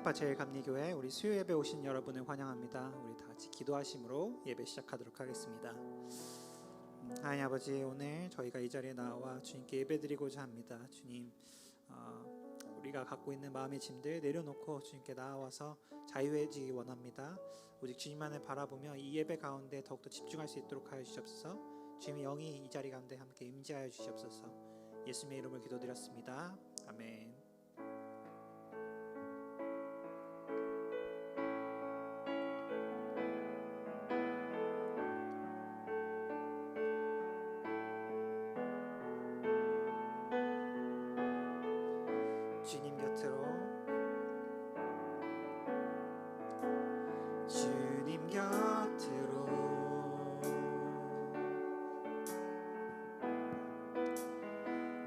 한파 제일감리교회 우리 수요 예배 오신 여러분을 환영합니다. 우리 다 같이 기도하심으로 예배 시작하도록 하겠습니다. 하나님 아버지, 오늘 저희가 이 자리에 나와 주님께 예배드리고자 합니다. 주님, 우리가 갖고 있는 마음의 짐들 내려놓고 주님께 나와서 자유해지기 원합니다. 오직 주님만을 바라보며 이 예배 가운데 더욱더 집중할 수 있도록 하여 주시옵소서. 주님의 영이 이 자리 가운데 함께 임재하여 주시옵소서. 예수님의 이름을 기도드렸습니다. 아멘. 주님 곁으로, 주님 곁으로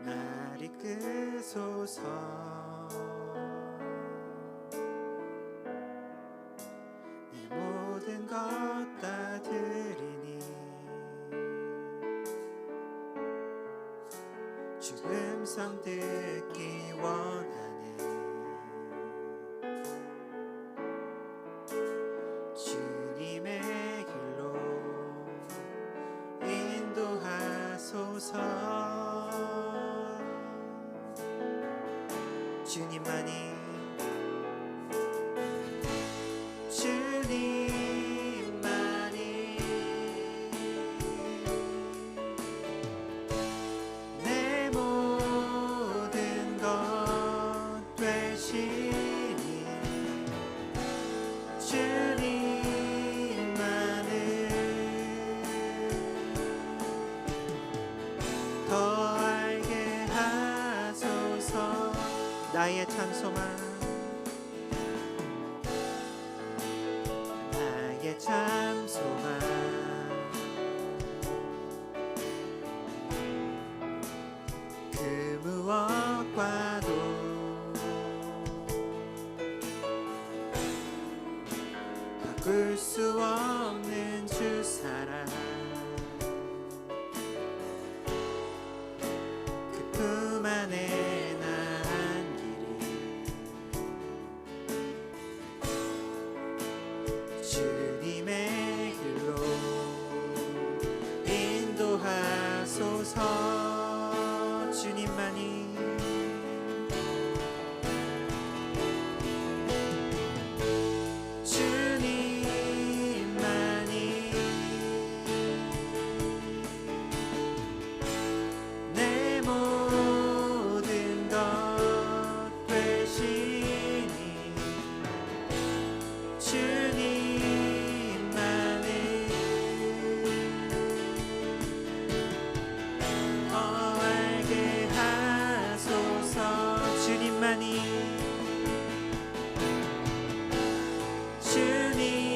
날 이끄소서. 내 모든 것 다 드리니 주 음성 듣기 원하네. 주님의 길로 인도하소서. 주님만이, 주님만이 내 모든 것 되시니 주님만을 더 알게 하소서. 나의 참 소망, 나의 참 소망, 그 무엇과도 바꿀 수 없는 주 사랑, 그 품 안에 난 길이 주님의 길로 인도하소서. 주님만이, 주님만이 내 모든 것 되시니 주님만을 더 알게 하소서. 주님만이, 주님만이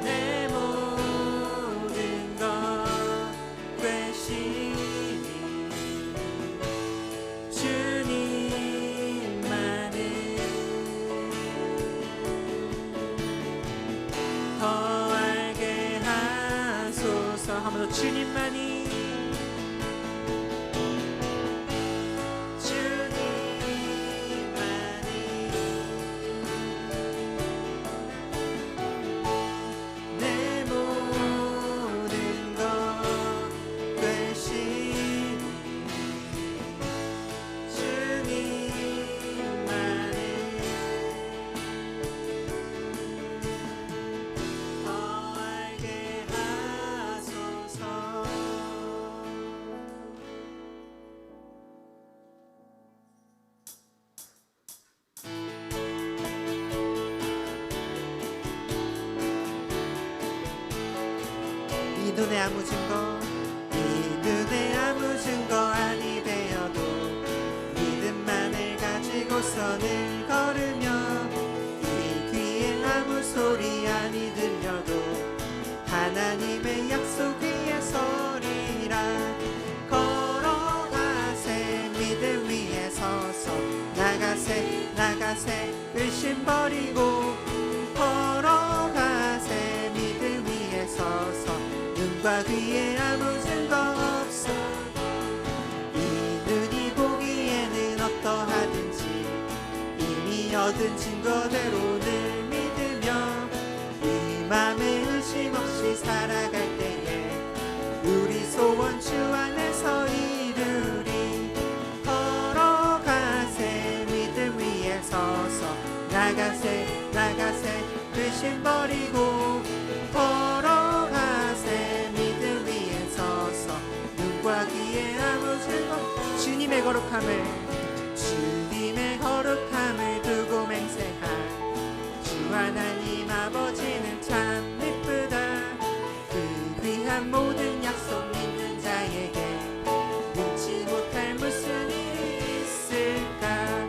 내 모든 것 되시니 주님만을 더 알게 하소서. 한 번 더, 주님만이, 내 모든 것 되시니 주님만을 더 알게 하소서. 이 눈에 아무 증거, 이 눈에 아무 증거 아니 되어도 믿음만을 가지고서는 걸으며 이 귀에 아무 소리 아니 들려도 하나님의 약속 위에 서리라. 걸어가세, 믿음 위에 서서 나가세, 나가세, 의심 버리고 걸어가세, 믿음 위에 서서 눈과 귀에 아무 증거 없어. 이 얻은 증거대로 늘 믿으며 이 맘에 의심 없이 살아갈 때에 우리 소원 주 안에서 이루리. 걸어가세 믿음 위에 서서 나가세 나가세 의심 버리고 걸어가세 믿음 위에 서서 눈과 귀에 아무 즐거움 주님의 거룩함을 두고 맹세한 주 하나님 아버지는 참 이쁘다. 그 귀한 모든 약속 믿는 자에게 믿지 못할 무슨 일이 있을까.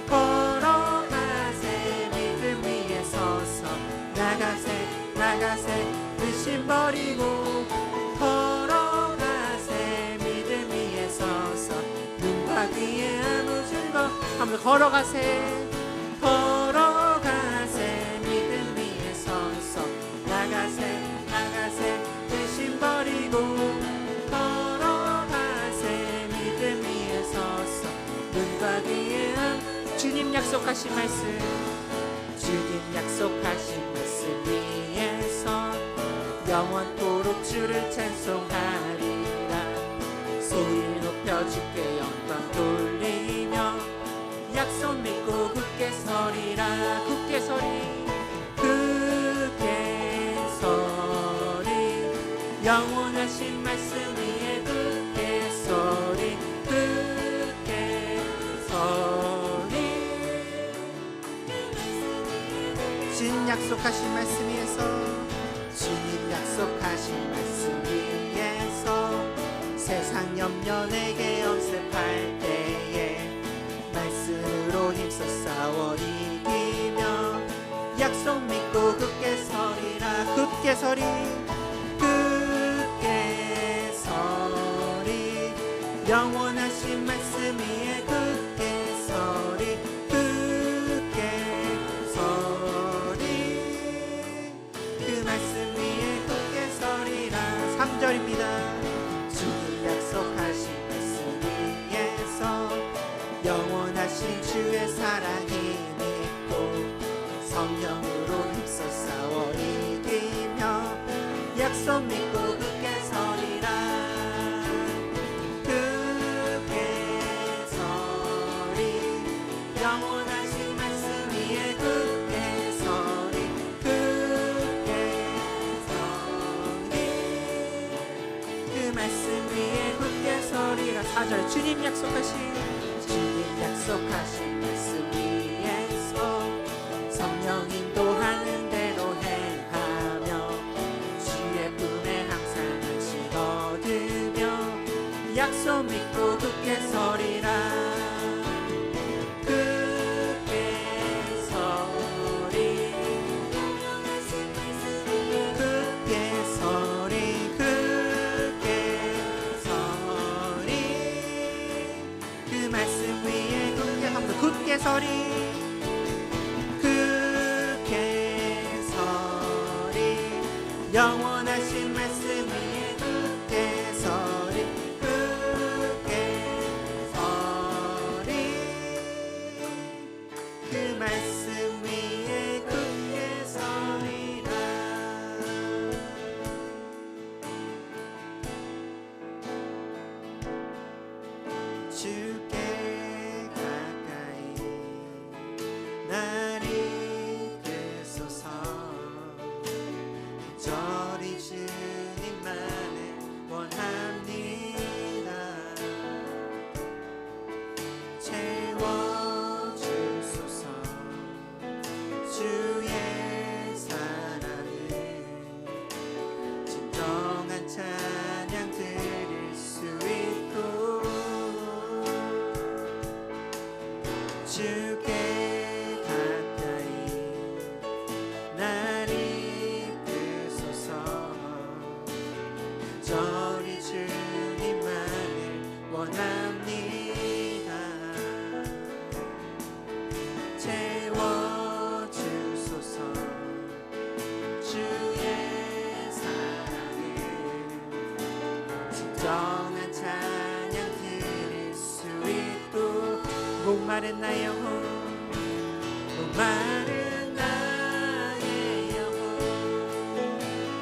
걸어가세 믿음 위에 서서 나가세 나가세 의심 버리고 걸어가세 믿음 위에 서서 눈과 귀에 아무 증거 한번 걸어가세 믿음 위에 서서 나가세 나가세 의심 버리고 걸어가세 믿음 위에 서서 눈과 귀에 주님 약속하신 말씀 말씀 위에서 영원토록 주를 찬송하리라. 소리 높여 주께 영광 돌리며 약속 믿고 굳게 서리라. 굳게 서리 영원하신 말씀 위에 굳게 서리 주님 약속하신 말씀 위에서 주님 약속하신 말씀 위에서 세상 염려 내게 연습할 때에 말씀으로 힘써 싸워 이기며 약속 믿고 굳게 서리라. 굳게 서리 영원하신 말씀 위에 굳게 서리 그 말씀 위에 굳게 서리라. 3절입니다. 주님 약속하신 말씀 위에서 영원하신 주의 사랑이 믿고 성령으로 힘써 싸워 이기며 약속 믿고 굳게 서리라. 영원하신 말씀 위에 굳게 서리 그 말씀 위에 굳게 서리라. 4절 주님 약속하신 말씀 위에서 성령 인도하는 대로 행하며 주의 품에 항상 안식 얻으며 약속 믿고 굳게 서리라. 굳게 서리 영원하신 말씀 위에 굳게 서리 그 말씀 위에 굳게 서리라. 주께 날 이끄소서. 저리 주님만을 원합니다. 채워주소서. 주의 사랑을 진정한 찬양 드릴 수 있고 주께 저리 주님만을 원합니다. 채워주소서. 주의 사랑을 진정한 찬양 드릴 수 있도록 목마른 나의 영혼 목마른 나의 영혼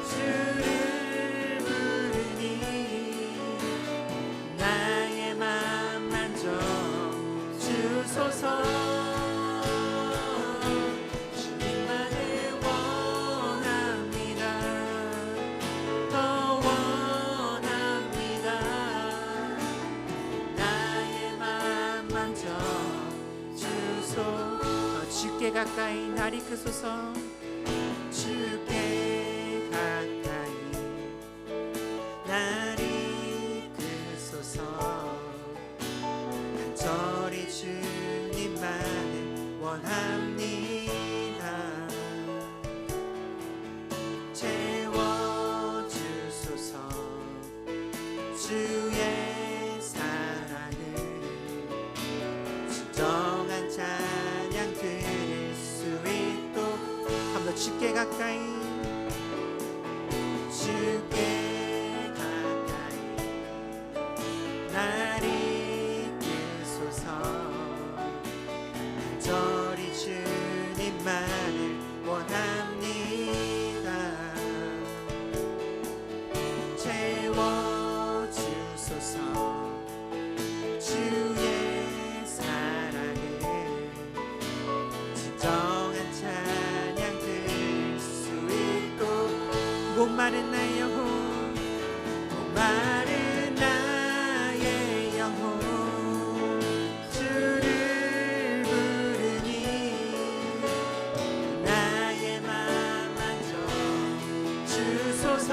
주를 부르니 나의 맘 만져 주소서. 주님만을 원합니다. 더 원합니다. 나의 맘 만져 주소. 주께 가까이 날 이끄소서. 주께 가까이 날 이끄소서. 간절히 주님만을 원합니다. 채워주소서. 주의 사랑을 진정한 찬양 드릴 수 있도록. 한 번 더 주께 가까이 주께 가까이 날 이끄소서. 간절히 주님만을 원합니다. 채워주소서. 주의 사랑을 진정한 찬양 드릴 수 있도록. 목마른 나의 영혼 목마른 나의 영혼 주를 부르니 나의 맘 만져 주소서.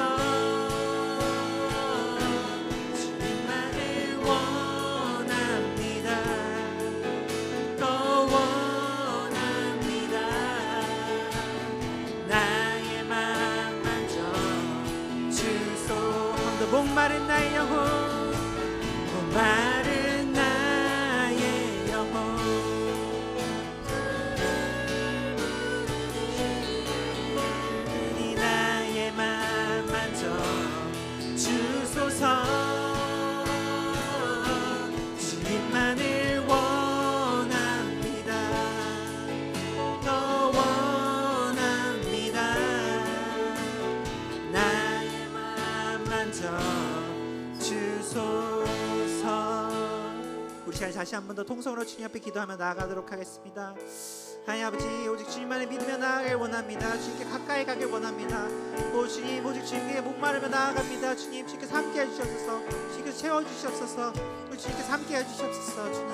주님만을 원합니다. 더 원합니다. 나의 맘 만져 주소. 한 번 더 목마른 나의 영혼 목마른 나의 영혼 나의 맘 만져 주소서. 주님만을 원합니다. 더 원합니다. 나의 맘 만져 주소서. 우리 시간 다시 한 번 더 통성으로 주님 앞에 기도하며 나아가도록 하겠습니다. 하나님 아버지, 오직 주님만을 믿으며 나아가길 원합니다. 주님께 가까이 가길 원합니다. 오 주님, 오직 주님께 목마르며 나아갑니다. 주님, 주님께서 함께 해주시옵소서. 주님께서 채워주시옵소서. 우리 주님께서 함께 해주시옵소서. 주님.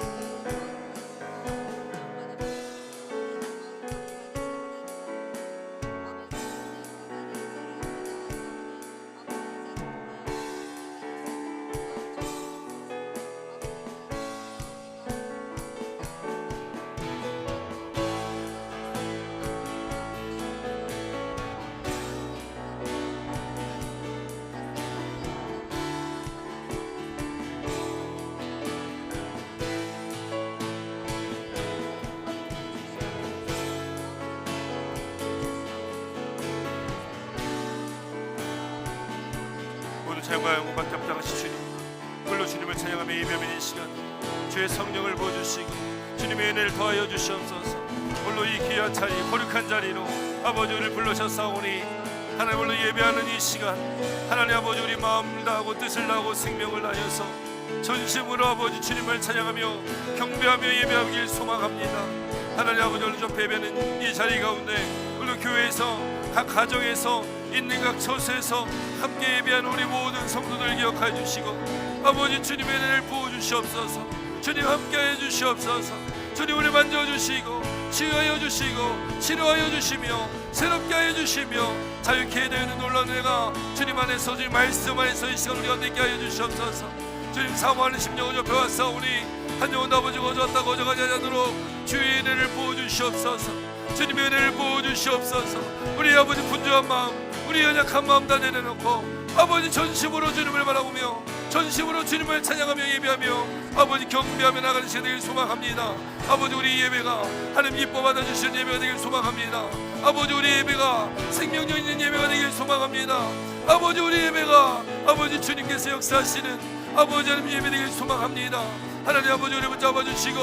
자영과 영광 담당하신 주님, 홀로 주님을 찬양하며 예배하는 이 시간 주의 성령을 부어주시고 주님의 은혜를 더하여 주시옵소서. 홀로 이 귀한 자리, 거룩한 자리로 아버지 우리를 불러셨사오니 하나님 홀로 예배하는 이 시간 하나님 아버지 우리 마음을 다하고 뜻을 다하고 생명을 다하여서 전심으로 아버지 주님을 찬양하며 경배하며 예배하길 소망합니다. 하나님 아버지 오늘 좀 예배하는 이 자리 가운데 홀로 교회에서 각 가정에서 있는 각 처소에서 함께 예배하는 우리 모든 성도들 기억하여 주시고 아버지 주님의 은혜를 부어주시옵소서. 주님 함께하여 주시옵소서. 주님 우리 만져주시고 치유하여 주시고 치료하여 주시며 새롭게 하여 주시며 자유케 되는 놀라운 은혜가 주님 안에서 주님 말씀 안에서 이 시간 우리 가운데 있게 하여 주시옵소서. 주님 사모하는 심령을 접해왔사오니 한 영혼 아버지 거저왔다 거저가지 않도록 주의 은혜를 부어주시옵소서. 주님의 은혜를 부어주시옵소서. 우리 아버지 분주한 마음 우리 연약한 마음 다 내려놓고 아버지 전심으로 주님을 바라보며 전심으로 주님을 찬양하며 예배하며 아버지 경배하며 나가는 시간 되길 소망합니다. 아버지 우리 예배가 하나님 기뻐 받아주시는 예배가 되길 소망합니다. 아버지 우리 예배가 생명력 있는 예배가 되길 소망합니다. 아버지 우리 예배가 아버지 주님께서 역사하시는 아버지 하나님 예배 되길 소망합니다. 하나님 아버지 우리 붙잡아 주시고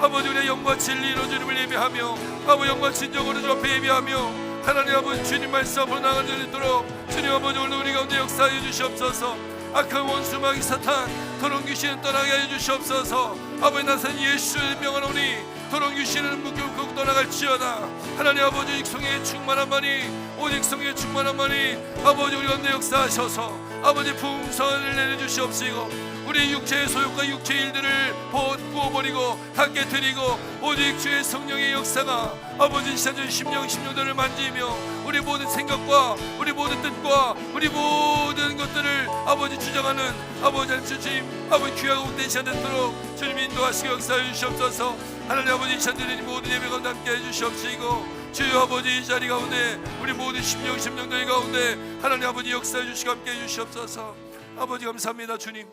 아버지 우리의 영과 진리로 주님을 예배하며 아버지 영과 진정으로 주 앞에 예배하며 하나님 아버지 주님 말씀 앞으로 나가는 줄 있도록 주님 아버지 오늘 우리 가운데 역사해 주시옵소서. 악한 원수 마귀 사탄 더러운 귀신을 떠나게 해 주시옵소서. 아버지 나선 예수의 명하노니 더러운 귀신은 묶고 떠나갈지어다. 하나님 아버지 성령의 충만함만이 오직 성령의 충만함만이 아버지 우리 가운데 역사하셔서 아버지 풍성을 내려주시옵시고 우리 육체의 소욕과 육체의 일들을 부어버리고 다 깨뜨리고 오직 주의 성령의 역사가 아버지 시사전 심령들을 만지며 우리 모든 생각과 우리 모든 뜻과 우리 모든 것들을 아버지 주장하는 아버지 주님 아버지 귀하고 복된 시간 되도록 주님 인도하시고 역사해 주시옵소서. 하나님 아버지 이 시간 드리는 모든 예배 가운데 함께 해주시옵시고 주여 아버지 이 자리 가운데 우리 모든 심령들 가운데 하나님 아버지 역사해 주시고 함께 해주시옵소서. 아버지 감사합니다. 주님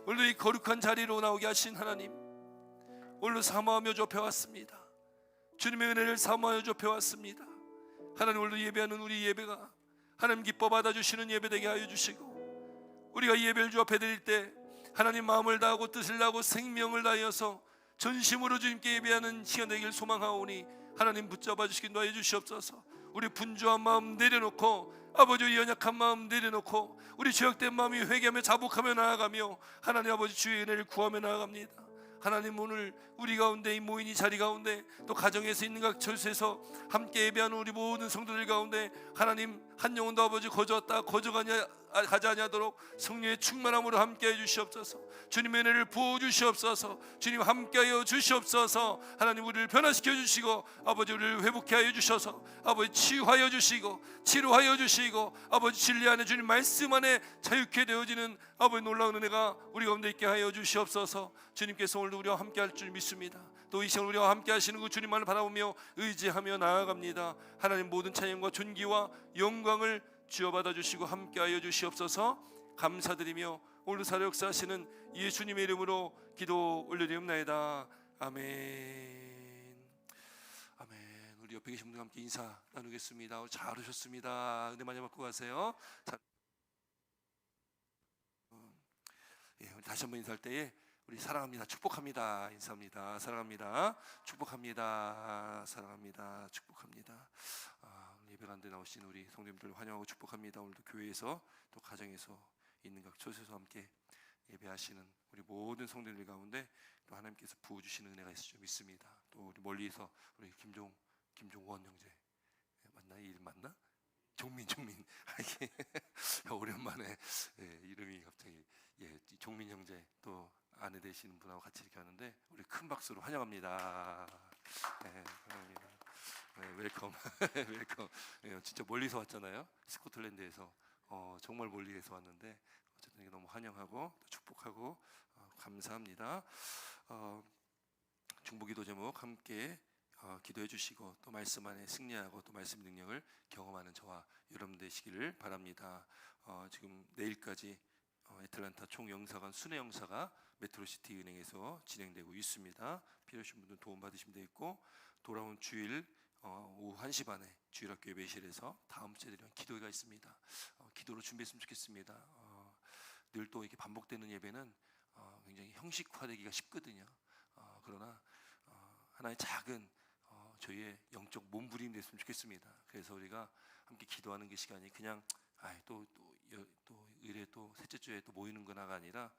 오늘도 이 거룩한 자리로 나오게 하신 하나님 오늘도 사모하며 좁혀왔습니다. 주님의 은혜를 사모하여 좁혀왔습니다. 하나님 오늘도 예배하는 우리 예배가 하나님 기뻐 받아주시는 예배 되게 하여 주시고 우리가 이 예배를 주 앞에 드릴 때 하나님 마음을 다하고 뜻을 다하고 생명을 다하여서 전심으로 주님께 예배하는 시간 되길 소망하오니 하나님 붙잡아 주시기 인도하여 주시옵소서. 우리 분주한 마음 내려놓고 아버지 우리 연약한 마음 내려놓고 우리 죄악된 마음이 회개하며 자복하며 나아가며 하나님 아버지 주의 은혜를 구하며 나아갑니다. 하나님 오늘 우리 가운데 이 모인 이 자리 가운데 또 가정에서 있는 각 처소에서 함께 예배하는 우리 모든 성도들 가운데 하나님 한 영혼도 아버지 가지 아니하도록 성령의 충만함으로 함께해 주시옵소서. 주님의 은혜를 부어 주시옵소서. 주님 함께하여 주시옵소서. 하나님 우리를 변화시켜 주시고 아버지 우리를 회복케 하여 주셔서 아버지 치유하여 주시고 치료하여 주시고 아버지 진리 안에 주님 말씀 안에 자유케 되어지는 아버지 놀라운 은혜가 우리 가운데 있게 하여 주시옵소서. 주님께서 오늘도 우리와 함께할 줄 믿습니다. 또 이 시간 우리와 함께 하시는 그 주님만을 바라보며 의지하며 나아갑니다. 하나님 모든 찬양과 존귀와 영광을 주여 받아주시고 함께하여 주시옵소서. 감사드리며 오늘 사역 역사하시는 예수님의 이름으로 기도 올려드리옵나이다. 아멘. 아멘. 우리 옆에 계신 분과 함께 인사 나누겠습니다. 잘 오셨습니다. 은혜 많이 받고 가세요. 우리 다시 한번 인사할 때에 우리 사랑합니다, 축복합니다 인사합니다. 사랑합니다, 축복합니다, 사랑합니다, 축복합니다. 예배 가운데 나오신 우리 성도님들 환영하고 축복합니다. 오늘도 교회에서 또 가정에서 있는 각 처소에서 함께 예배하시는 우리 모든 성도들 가운데 또 하나님께서 부어주시는 은혜가 있을 줄 믿습니다. 또 우리 멀리서 우리 김종원 형제 맞나? 이름 맞나? 종민 오랜만에 이름이 갑자기 종민 형제 또 아내 되시는 분하고 같이 이렇게 하는데 우리 큰 박수로 환영합니다. 환영합니다. 웰컴. 웰컴. 진짜 멀리서 왔잖아요. 스코틀랜드에서 정말 멀리에서 왔는데 어쨌든 너무 환영하고 축복하고 감사합니다. 중보기도 제목 함께 기도해 주시고 또 말씀 안에 승리하고 또 말씀 능력을 경험하는 저와 여러분 되시기를 바랍니다. 지금 내일까지 애틀란타 총영사관 순회 영사가 메트로시티 은행에서 진행되고 있습니다. 필요하신 분들 도움 받으시면 되겠고 돌아온 주일 오후 1시 반에 주일학교 예배실에서 다음 주에 드리는 기도회가 있습니다. 기도로 준비했으면 좋겠습니다. 늘 또 이렇게 반복되는 예배는 굉장히 형식화되기가 쉽거든요. 그러나 하나의 작은 저희의 영적 몸부림이 됐으면 좋겠습니다. 그래서 우리가 함께 기도하는 그 시간이 그냥 또 의뢰 또 셋째 주에 또 모이는 거나가 아니라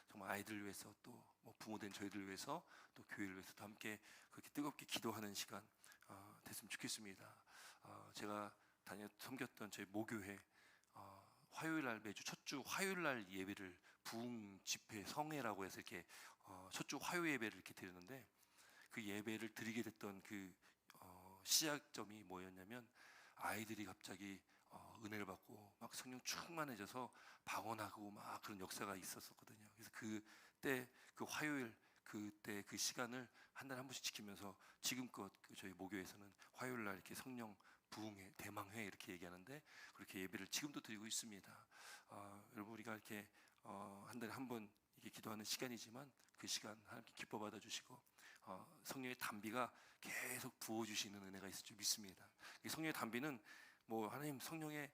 정말 아이들을 위해서 또 뭐 부모된 저희들 위해서 또 교회를 위해서도 함께 그렇게 뜨겁게 기도하는 시간 됐으면 좋겠습니다. 제가 섬겼던 저희 모교회 화요일 날 매주 첫 주 화요일 날 예배를 부흥 집회 성회라고 해서 이렇게 첫 주 화요 예배를 이렇게 드렸는데 그 예배를 드리게 됐던 그 시작점이 뭐였냐면 아이들이 갑자기 은혜를 받고 막 성령 충만해져서 방언하고 막 그런 역사가 있었거든요. 그래서 그때 그 화요일 그때 그 시간을 한 달에 한 번씩 지키면서 지금껏 저희 모교에서는 화요일 날 이렇게 성령 부흥회 대망회 이렇게 얘기하는데 그렇게 예배를 지금도 드리고 있습니다. 여러분 우리가 이렇게 한 달에 한 번 이렇게 기도하는 시간이지만 그 시간 하나님께 기뻐 받아 주시고 성령의 단비가 계속 부어 주시는 은혜가 있을 줄 믿습니다. 이 성령의 단비는 뭐 하나님 성령의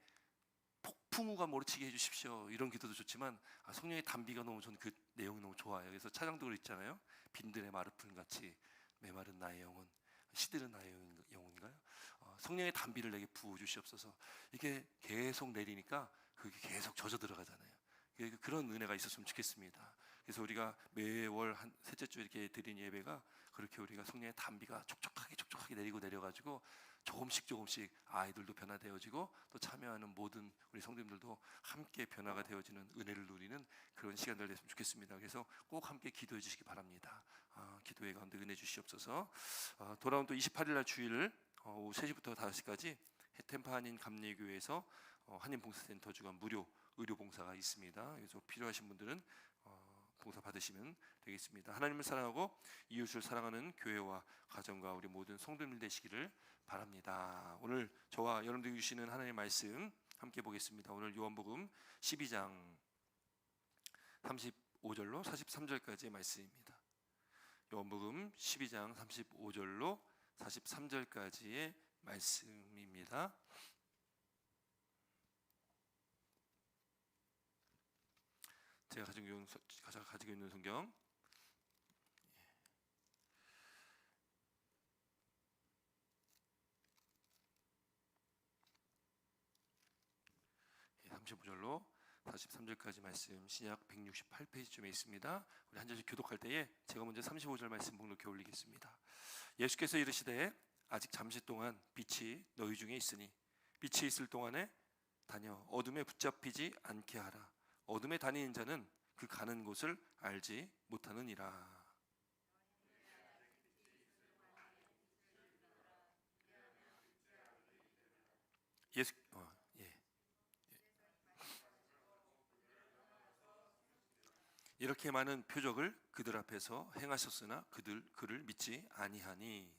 폭풍우가 몰아치게 해주십시오 이런 기도도 좋지만 성령의 단비가 너무 저는 그 내용이 너무 좋아요. 그래서 찬양도 있잖아요. 빈들의 마르픈 같이 메마른 나의 영혼, 시들은 나의 영혼인가요? 성령의 단비를 내게 부어 주시옵소서. 이게 계속 내리니까 그게 계속 젖어 들어가잖아요. 그런 은혜가 있었으면 좋겠습니다. 그래서 우리가 매월 한 셋째 주 이렇게 드린 예배가 그렇게 우리가 성령의 단비가 촉촉하게 내리고 내려가지고 조금씩 아이들도 변화되어지고 또 참여하는 모든 우리 성도님들도 함께 변화가 되어지는 은혜를 누리는 그런 시간들 됐으면 좋겠습니다. 그래서 꼭 함께 기도해 주시기 바랍니다. 기도의 가운데 은혜 주시옵소서. 돌아온 또 28일 날 주일 오후 3시부터 5시까지 템파 한인 감리교회에서 한인 봉사센터 주간 무료 의료 봉사가 있습니다. 그래서 필요하신 분들은 봉사 받으시면 되겠습니다. 하나님을 사랑하고 이웃을 사랑하는 교회와 가정과 우리 모든 성도님들 되시기를 바랍니다. 오늘 저와 여러분들이 주시는 하나님의 말씀 함께 보겠습니다. 오늘 요한복음 12장 35절로 43절까지의 말씀입니다. 요한복음 12장 35절로 43절까지의 말씀입니다. 제가 가지고 있는 성경 35절로 43절까지 말씀 신약 168페이지쯤에 있습니다. 우리 한 절씩 교독할 때에 제가 먼저 35절 말씀 목록에 올리겠습니다. 예수께서 이르시되 아직 잠시 동안 빛이 너희 중에 있으니 빛이 있을 동안에 다녀 어둠에 붙잡히지 않게 하라. 어둠에 다니는 자는 그 가는 곳을 알지 못하느니라. 이렇게 많은 표적을 그들 앞에서 행하셨으나 그들 그를 믿지 아니하니.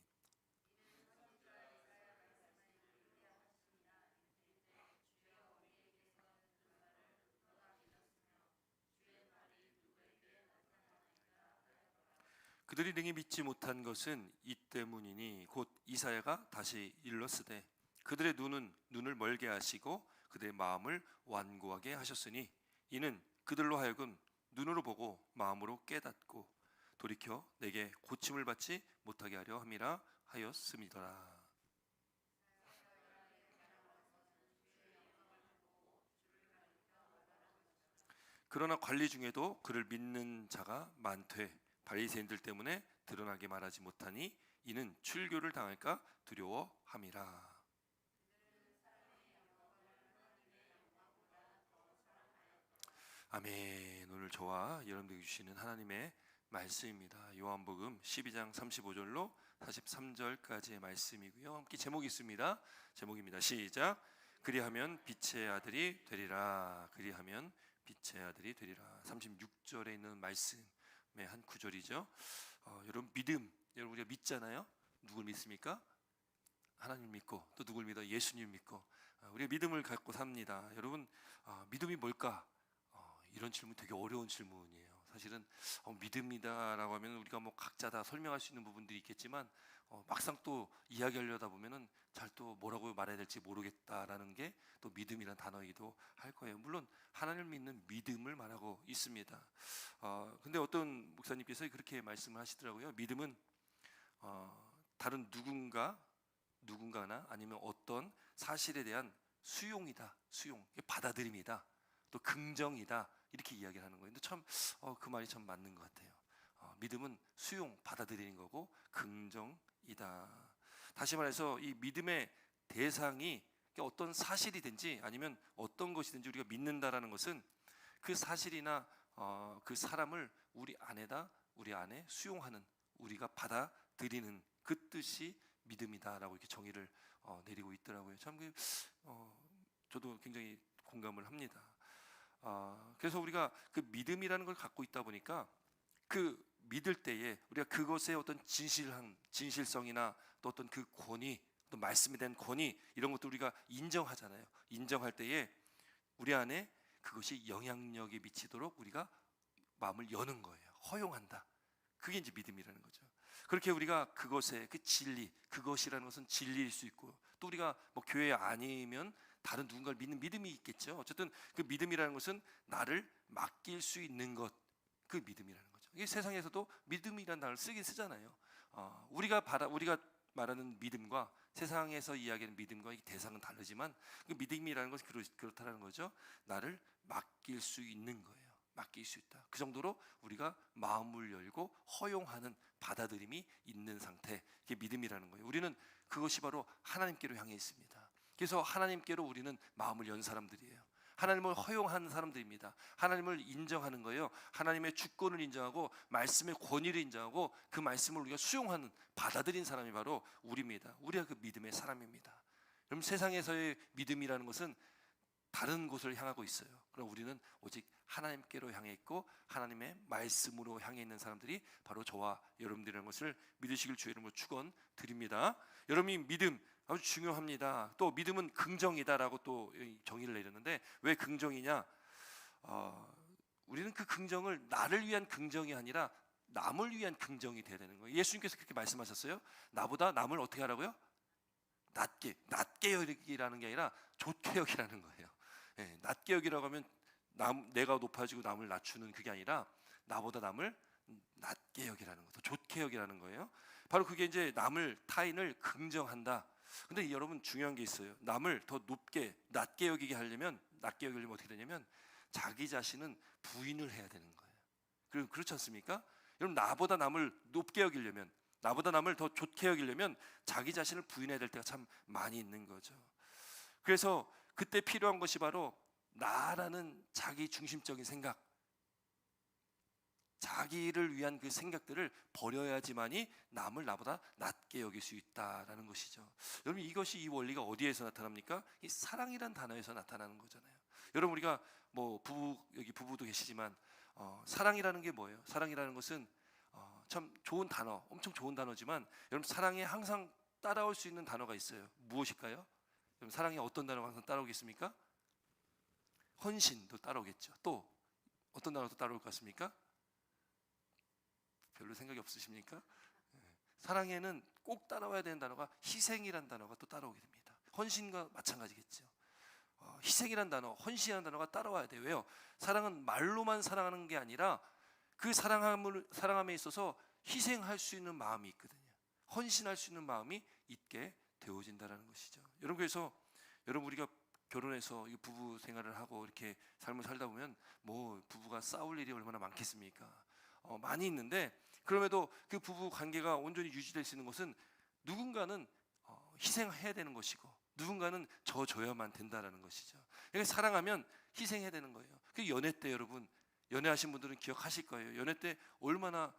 그들이 능히 믿지 못한 것은 이 때문이니 곧 이사야가 다시 일렀으되 그들의 눈을 멀게 하시고 그들의 마음을 완고하게 하셨으니 이는 그들로 하여금 눈으로 보고 마음으로 깨닫고 돌이켜 내게 고침을 받지 못하게 하려 함이라 하였음이더라. 그러나 관리 중에도 그를 믿는 자가 많되 바리새인들 때문에 드러나게 말하지 못하니 이는 출교를 당할까 두려워함이라. 아멘. 오늘 저와 여러분들에게 주시는 하나님의 말씀입니다. 요한복음 12장 35절로 43절까지의 말씀이고요. 함께 제목이 있습니다. 제목입니다. 시작. 그리하면 빛의 아들이 되리라. 그리하면 빛의 아들이 되리라. 36절에 있는 말씀의 한 구절이죠. 여러분 믿음, 여러분 우리가 믿잖아요. 누굴 믿습니까? 하나님 믿고 또 누굴 믿어? 예수님 믿고 우리가 믿음을 갖고 삽니다. 여러분 믿음이 뭘까? 이런 질문 되게 어려운 질문이에요. 사실은 믿음이다라고 하면 우리가 뭐 각자 다 설명할 수 있는 부분들이 있겠지만 막상 또 이야기하려다 보면은 잘 또 뭐라고 말해야 될지 모르겠다라는 게 또 믿음이란 단어이기도 할 거예요. 물론 하나님을 믿는 믿음을 말하고 있습니다. 근데 어떤 목사님께서 그렇게 말씀을 하시더라고요. 믿음은 다른 누군가나 아니면 어떤 사실에 대한 수용이다. 수용, 받아들임이다. 또 긍정이다. 이렇게 이야기를 하는 거예요. 근데 참 그 말이 참 맞는 것 같아요. 믿음은 수용, 받아들이는 거고 긍정이다. 다시 말해서 이 믿음의 대상이 어떤 사실이든지 아니면 어떤 것이든지 우리가 믿는다라는 것은 그 사실이나 그 사람을 우리 안에 수용하는, 우리가 받아들이는 그 뜻이 믿음이다라고 이렇게 정의를 내리고 있더라고요. 참 저도 굉장히 공감을 합니다. 그래서 우리가 그 믿음이라는 걸 갖고 있다 보니까 그 믿을 때에 우리가 그것의 어떤 진실성이나 또 어떤 그 권위, 또 말씀에 대한 권위 이런 것도 우리가 인정하잖아요. 인정할 때에 우리 안에 그것이 영향력이 미치도록 우리가 마음을 여는 거예요. 허용한다. 그게 이제 믿음이라는 거죠. 그렇게 우리가 그것의 그 진리, 그것이라는 것은 진리일 수 있고 또 우리가 뭐 교회 아니면 다른 누군가를 믿는 믿음이 있겠죠. 어쨌든 그 믿음이라는 것은 나를 맡길 수 있는 것, 그 믿음이라는 거죠. 이게 세상에서도 믿음이라는 단어를 쓰잖아요. 우리가 말하는 믿음과 세상에서 이야기하는 믿음과 이 대상은 다르지만 그 믿음이라는 것이 그렇다는 거죠. 나를 맡길 수 있는 거예요. 맡길 수 있다. 그 정도로 우리가 마음을 열고 허용하는 받아들임이 있는 상태, 이게 믿음이라는 거예요. 우리는 그것이 바로 하나님께로 향해 있습니다. 그래서 하나님께로 우리는 마음을 연 사람들이에요. 하나님을 허용하는 사람들입니다. 하나님을 인정하는 거예요. 하나님의 주권을 인정하고 말씀의 권위를 인정하고 그 말씀을 우리가 수용하는, 받아들인 사람이 바로 우리입니다. 우리가 그 믿음의 사람입니다. 그럼 세상에서의 믿음이라는 것은 다른 곳을 향하고 있어요. 그럼 우리는 오직 하나님께로 향해 있고 하나님의 말씀으로 향해 있는 사람들이 바로 저와 여러분들이라는 것을 믿으시길 주의 이름으로 축원드립니다. 여러분이 믿음 아주 중요합니다. 또 믿음은 긍정이다라고 또 정의를 내렸는데 왜 긍정이냐? 우리는 그 긍정을 나를 위한 긍정이 아니라 남을 위한 긍정이 돼야 되는 거예요. 예수님께서 그렇게 말씀하셨어요. 나보다 남을 어떻게 하라고요? 낮게 여기라는 게 아니라 좋게 여기라는 거예요. 낮게 여기라고 하면 내가 높아지고 남을 낮추는 그게 아니라 나보다 남을 낮게 여기라는 거, 더 좋게 여기라는 거예요. 바로 그게 이제 남을, 타인을 긍정한다. 근데 여러분 중요한 게 있어요. 남을 더 낮게 여기게 하려면, 낮게 여기려면 어떻게 되냐면 자기 자신은 부인을 해야 되는 거예요. 그렇지 않습니까? 여러분 나보다 남을 높게 여기려면, 나보다 남을 더 좋게 여기려면 자기 자신을 부인해야 될 때가 참 많이 있는 거죠. 그래서 그때 필요한 것이 바로 나라는 자기 중심적인 생각, 자기를 위한 그 생각들을 버려야지만이 남을 나보다 낮게 여길 수 있다라는 것이죠. 여러분 이것이, 이 원리가 어디에서 나타납니까? 이 사랑이란 단어에서 나타나는 거잖아요. 여러분 우리가 뭐 여기 부부도 계시지만 사랑이라는 게 뭐예요? 사랑이라는 것은 참 좋은 단어, 엄청 좋은 단어지만 여러분 사랑에 항상 따라올 수 있는 단어가 있어요. 무엇일까요? 여러분 사랑에 어떤 단어가 항상 따라오겠습니까? 헌신도 따라오겠죠. 또 어떤 단어도 따라올 것 같습니까? 별로 생각이 없으십니까? 사랑에는 꼭 따라와야 되는 단어가 희생이라는 단어가 또 따라오게 됩니다. 헌신과 마찬가지겠죠. 희생이라는 단어, 헌신이라는 단어가 따라와야 돼요. 왜요? 사랑은 말로만 사랑하는 게 아니라 그 사랑함에 있어서 희생할 수 있는 마음이 있거든요. 헌신할 수 있는 마음이 있게 되어진다는 것이죠. 여러분 그래서 여러분 우리가 결혼해서 부부 생활을 하고 이렇게 삶을 살다 보면 뭐 부부가 싸울 일이 얼마나 많겠습니까? 많이 있는데 그럼에도 그 부부 관계가 온전히 유지될 수 있는 것은 누군가는 희생해야 되는 것이고 누군가는 져줘야만 된다라는 것이죠. 그러니까 사랑하면 희생해야 되는 거예요. 그 연애 때 여러분 연애하신 분들은 기억하실 거예요. 연애 때 얼마나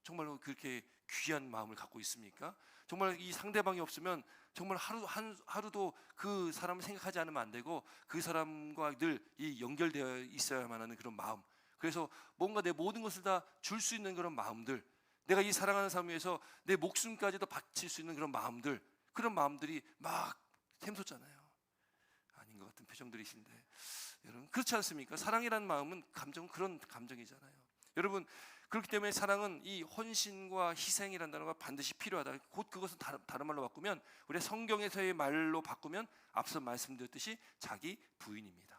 정말로 그렇게 귀한 마음을 갖고 있습니까? 정말 이 상대방이 없으면 정말 하루도 그 사람을 생각하지 않으면 안 되고 그 사람과 늘 이 연결되어 있어야만 하는 그런 마음. 그래서 뭔가 내 모든 것을 다 줄 수 있는 그런 마음들, 내가 이 사랑하는 사람 위해서 내 목숨까지도 바칠 수 있는 그런 마음들, 그런 마음들이 막 샘솟잖아요. 아닌 것 같은 표정들이신데 여러분 그렇지 않습니까? 사랑이라는 마음은 그런 감정이잖아요. 여러분 그렇기 때문에 사랑은 이 헌신과 희생이라는 단어가 반드시 필요하다. 곧 그것은 다른 말로 바꾸면, 우리 성경에서의 말로 바꾸면 앞서 말씀드렸듯이 자기 부인입니다.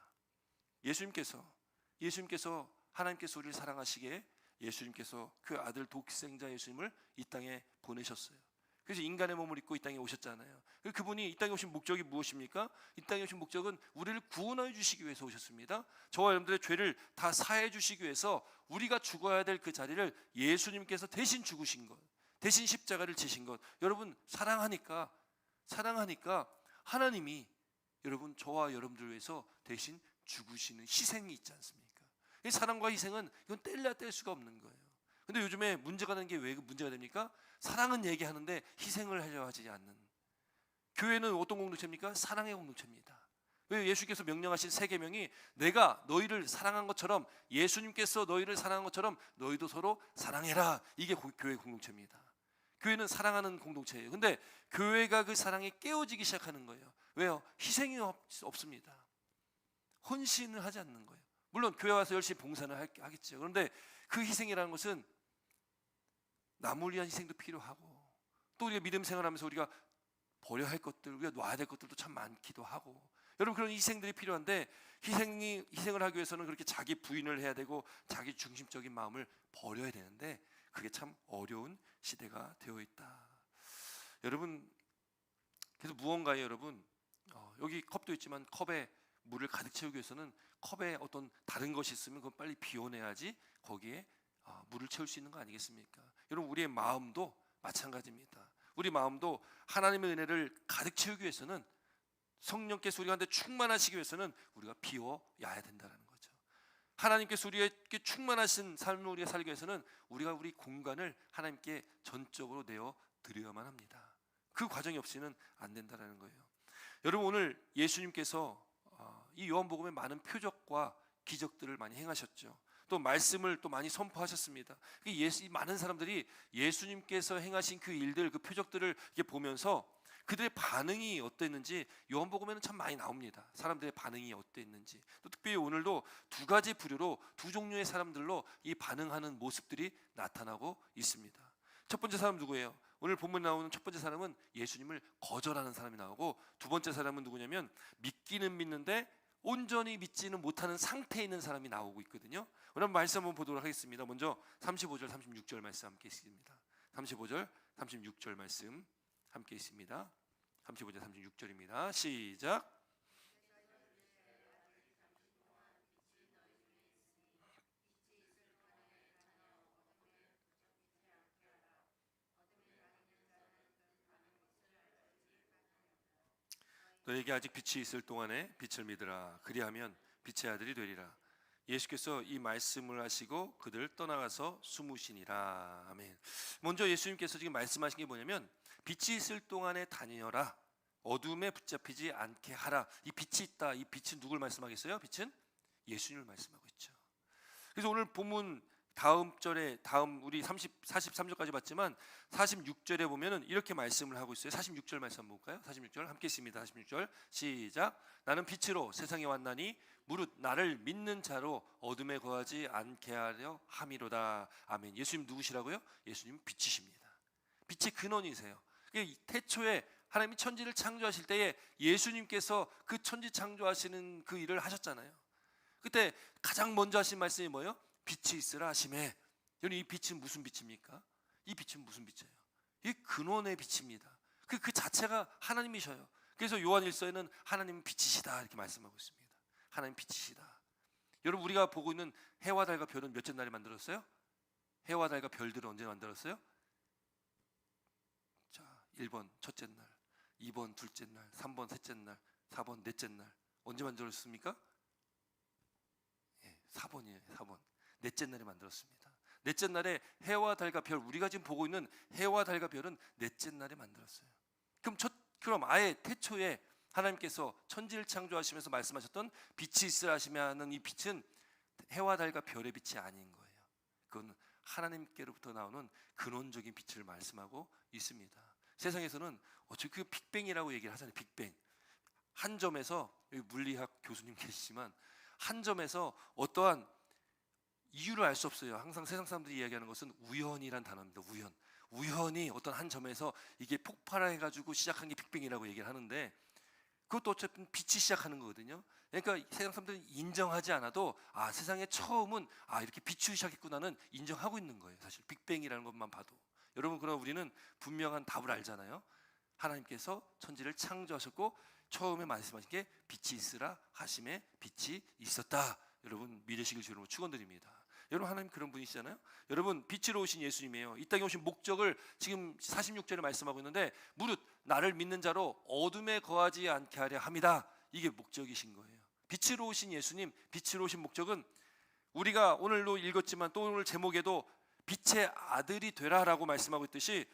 예수님께서 하나님께서 우리를 사랑하시기에 예수님께서 그 아들 독생자 예수님을 이 땅에 보내셨어요. 그래서 인간의 몸을 입고 이 땅에 오셨잖아요. 그분이 이 땅에 오신 목적이 무엇입니까? 이 땅에 오신 목적은 우리를 구원하여 주시기 위해서 오셨습니다. 저와 여러분들의 죄를 다 사해 주시기 위해서 우리가 죽어야 될 그 자리를 예수님께서 대신 죽으신 것, 대신 십자가를 지신 것. 여러분 사랑하니까 하나님이 여러분 저와 여러분들 위해서 대신 죽으시는 희생이 있지 않습니까? 이 사랑과 희생은 이건 뗄래야 뗄 수가 없는 거예요. 근데 요즘에 문제가 되는 게 왜 문제가 됩니까? 사랑은 얘기하는데 희생을 하려 하지 않는. 교회는 어떤 공동체입니까? 사랑의 공동체입니다. 왜? 예수께서 명령하신 세 계명이 내가 너희를 사랑한 것처럼, 예수님께서 너희를 사랑한 것처럼 너희도 서로 사랑해라. 이게 교회 공동체입니다. 교회는 사랑하는 공동체예요. 근데 교회가 그 사랑이 깨어지기 시작하는 거예요. 왜요? 희생이 없습니다. 헌신을 하지 않는 거예요. 물론 교회 와서 열심히 봉사는 하겠죠. 그런데 그 희생이라는 것은 남을 위한 희생도 필요하고, 또 우리가 믿음 생활하면서 우리가 버려야 할 것들, 우리가 놔야 될 것들도 참 많기도 하고, 여러분 그런 희생들이 필요한데 희생을 하기 위해서는 그렇게 자기 부인을 해야 되고 자기 중심적인 마음을 버려야 되는데 그게 참 어려운 시대가 되어 있다. 여러분 그래서 무언가에 여러분 여기 컵도 있지만 컵에 물을 가득 채우기 위해서는 컵에 어떤 다른 것이 있으면 그건 빨리 비워내야지 거기에 물을 채울 수 있는 거 아니겠습니까? 여러분 우리의 마음도 마찬가지입니다. 우리 마음도 하나님의 은혜를 가득 채우기 위해서는 성령께서 우리한테 충만하시기 위해서는 우리가 비워야 된다는 거죠. 하나님께서 우리에게 충만하신 삶을 우리가 살기 위해서는 우리가 우리 공간을 하나님께 전적으로 내어 드려야만 합니다. 그 과정이 없이는 안 된다는 거예요. 여러분 오늘 예수님께서 이 요한복음에 많은 표적과 기적들을 많이 행하셨죠. 또 말씀을 또 많이 선포하셨습니다. 많은 사람들이 예수님께서 행하신 그 일들, 그 표적들을 이렇게 보면서 그들의 반응이 어땠는지 요한복음에는 참 많이 나옵니다. 사람들의 반응이 어땠는지. 또 특별히 오늘도 두 가지 부류로 두 종류의 사람들로 이 반응하는 모습들이 나타나고 있습니다. 첫 번째 사람 누구예요? 오늘 본문에 나오는 첫 번째 사람은 예수님을 거절하는 사람이 나오고, 두 번째 사람은 누구냐면 믿기는 믿는데 온전히 믿지는 못하는 상태에 있는 사람이 나오고 있거든요. 오늘 말씀 한번 보도록 하겠습니다. 먼저 35절 36절 말씀 함께 있습니다. 35절 36절 말씀 함께 있습니다. 35절 36절입니다. 시작. 너에게 아직 빛이 있을 동안에 빛을 믿으라. 그리하면 빛의 아들이 되리라. 예수께서 이 말씀을 하시고 그들 떠나가서 숨으시니라. 아멘. 먼저 예수님께서 지금 말씀하신 게 뭐냐면 빛이 있을 동안에 다니어라. 어둠에 붙잡히지 않게 하라. 이 빛이 있다. 이 빛은 누굴 말씀하겠어요? 빛은 예수님을 말씀하고 있죠. 그래서 오늘 본문 다음 절에 우리 43절까지 봤지만 46절에 보면은 이렇게 말씀을 하고 있어요. 46절 말씀 한번 볼까요? 46절 함께 있습니다. 46절 시작. 나는 빛으로 세상에 왔나니 무릇 나를 믿는 자로 어둠에 거하지 않게 하려 함이로다. 아멘. 예수님 누구시라고요? 예수님 빛이십니다. 빛의 근원이세요. 태초에 하나님이 천지를 창조하실 때에 예수님께서 그 천지 창조하시는 그 일을 하셨잖아요. 그때 가장 먼저 하신 말씀이 뭐예요? 빛이 있으라 하시매. 여러분 이 빛은 무슨 빛입니까? 이 빛은 무슨 빛이에요? 이 근원의 빛입니다. 그 자체가 하나님이셔요. 그래서 요한일서에는 하나님은 빛이시다 이렇게 말씀하고 있습니다. 하나님 빛이시다. 여러분 우리가 보고 있는 해와 달과 별은 몇째 날에 만들었어요? 해와 달과 별들은 언제 만들었어요? 자, 1번 첫째 날, 2번 둘째 날, 3번 셋째 날, 4번 넷째 날. 언제 만들었습니까? 4번이에요. 4번. 넷째 날에 만들었습니다. 넷째 날에 해와 달과 별, 우리가 지금 보고 있는 해와 달과 별은 넷째 날에 만들었어요. 그럼 아예 태초에 하나님께서 천지를 창조하시면서 말씀하셨던 빛이 있으라 하시면 이 빛은 해와 달과 별의 빛이 아닌 거예요. 그건 하나님께로부터 나오는 근원적인 빛을 말씀하고 있습니다. 세상에서는 어차피 그 빅뱅이라고 얘기를 하잖아요. 빅뱅. 한 점에서, 여기 물리학 교수님 계시지만 한 점에서 어떠한 이유를 알 수 없어요. 항상 세상 사람들이 이야기하는 것은 우연이란 단어입니다. 우연이 어떤 한 점에서 이게 폭발해가지고 시작한 게 빅뱅이라고 얘기를 하는데, 그것도 어쨌든 빛이 시작하는 거거든요. 그러니까 세상 사람들은 인정하지 않아도 세상의 처음은 이렇게 빛이 시작했구나는 인정하고 있는 거예요. 사실 빅뱅이라는 것만 봐도. 여러분 그럼 우리는 분명한 답을 알잖아요. 하나님께서 천지를 창조하셨고 처음에 말씀하신 게 빛이 있으라 하심에 빛이 있었다. 여러분 믿으시길 주로 축원드립니다. 여러분 하나님 그런 분이시잖아요. 여러분 빛으로 오신 예수님이에요. 이 땅에 오신 목적을 지금 46절에 말씀하고 있는데 무릇 나를 믿는 자로 어둠에 거하지 않게 하려 함이다. 이게 목적이신 거예요. 빛으로 오신 예수님, 빛으로 오신 목적은 우리가 오늘도 읽었지만 또 오늘 제목에도 빛의 아들이 되라라고 말씀하고 있듯이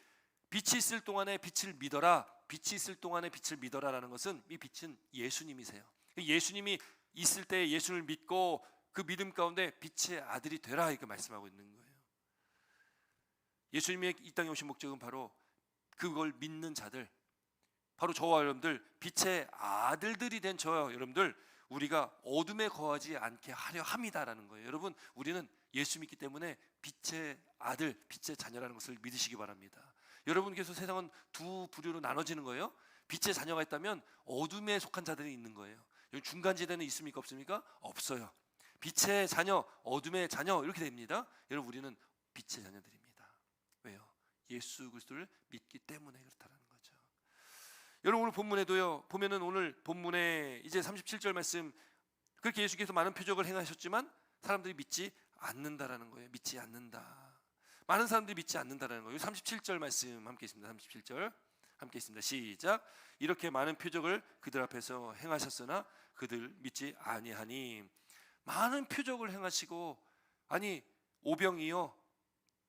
빛이 있을 동안에 빛을 믿어라. 빛이 있을 동안에 빛을 믿어라라는 것은 이 빛은 예수님이세요. 예수님이 있을 때 예수를 믿고 그 믿음 가운데 빛의 아들이 되라 이렇게 말씀하고 있는 거예요. 예수님이 이 땅에 오신 목적은 바로 그걸 믿는 자들, 바로 저와 여러분들, 빛의 아들들이 된 저와 여러분들, 우리가 어둠에 거하지 않게 하려 함이다라는 거예요. 여러분 우리는 예수 믿기 때문에 빛의 아들, 빛의 자녀라는 것을 믿으시기 바랍니다. 여러분께서 세상은 두 부류로 나눠지는 거예요. 빛의 자녀가 있다면 어둠에 속한 자들이 있는 거예요. 여기 중간지대는 있습니까? 없습니까? 없어요. 빛의 자녀, 어둠의 자녀 이렇게 됩니다. 여러분 우리는 빛의 자녀들입니다. 왜요? 예수 그리스도를 믿기 때문에 그렇다는 거죠. 여러분 오늘 본문에도요 보면은 오늘 본문에 이제 37절 말씀 그렇게 예수께서 많은 표적을 행하셨지만 사람들이 믿지 않는다라는 거예요. 믿지 않는다. 많은 사람들이 믿지 않는다라는 거예요. 37절 말씀 함께 있습니다. 37절 함께 있습니다. 시작. 이렇게 많은 표적을 그들 앞에서 행하셨으나 그들 믿지 아니하니. 많은 표적을 행하시고 아니 오병이요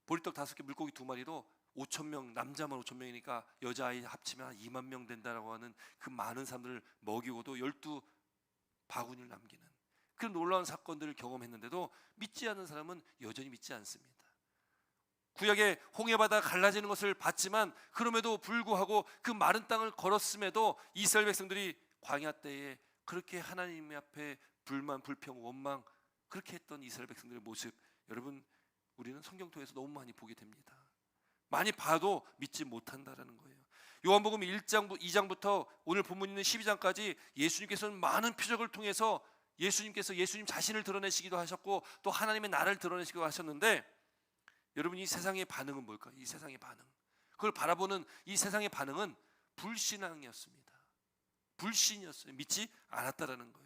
보리떡 5개 물고기 2마리로 5,000명 남자만 5,000명이니까 여자아이 합치면 한 2만 명 된다라고 하는 그 많은 사람들을 먹이고도 12바구니를 남기는 그 놀라운 사건들을 경험했는데도 믿지 않는 사람은 여전히 믿지 않습니다. 구약의 홍해바다 갈라지는 것을 봤지만 그럼에도 불구하고 그 마른 땅을 걸었음에도 이스라엘 백성들이 광야 때에 그렇게 하나님 앞에 불만, 불평, 원망 그렇게 했던 이스라엘 백성들의 모습 여러분 우리는 성경 통해서 너무 많이 보게 됩니다. 많이 봐도 믿지 못한다라는 거예요. 요한복음 2장부터 오늘 본문 있는 12장까지 예수님께서는 많은 표적을 통해서 예수님 자신을 드러내시기도 하셨고 또 하나님의 나라를 드러내시기도 하셨는데 여러분 이 세상의 반응은 뭘까요? 이 세상의 반응 그걸 바라보는 이 세상의 반응은 불신앙이었습니다. 불신이었어요. 믿지 않았다라는 거예요.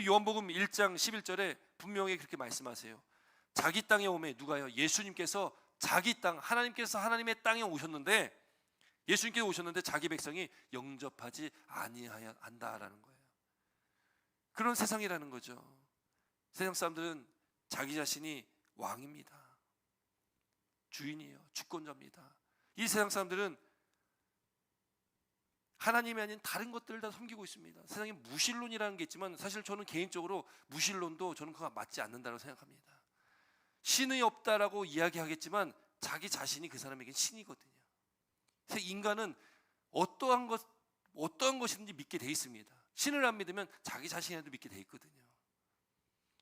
요한복음 1장 11절에 분명히 그렇게 말씀하세요. 자기 땅에 오매 누가요? 예수님께서 자기 땅 하나님께서 하나님의 땅에 오셨는데 예수님께서 오셨는데 자기 백성이 영접하지 아니한다라는 거예요. 그런 세상이라는 거죠. 세상 사람들은 자기 자신이 왕입니다. 주인이에요. 주권자입니다. 이 세상 사람들은 하나님이 아닌 다른 것들을 다 섬기고 있습니다. 세상에 무신론이라는 게 있지만 사실 저는 개인적으로 무신론도 저는 그거 맞지 않는다고 생각합니다. 신이 없다라고 이야기하겠지만 자기 자신이 그 사람에겐 신이거든요. 그래서 인간은 어떠한 것이든지 믿게 돼 있습니다. 신을 안 믿으면 자기 자신에도 믿게 돼 있거든요.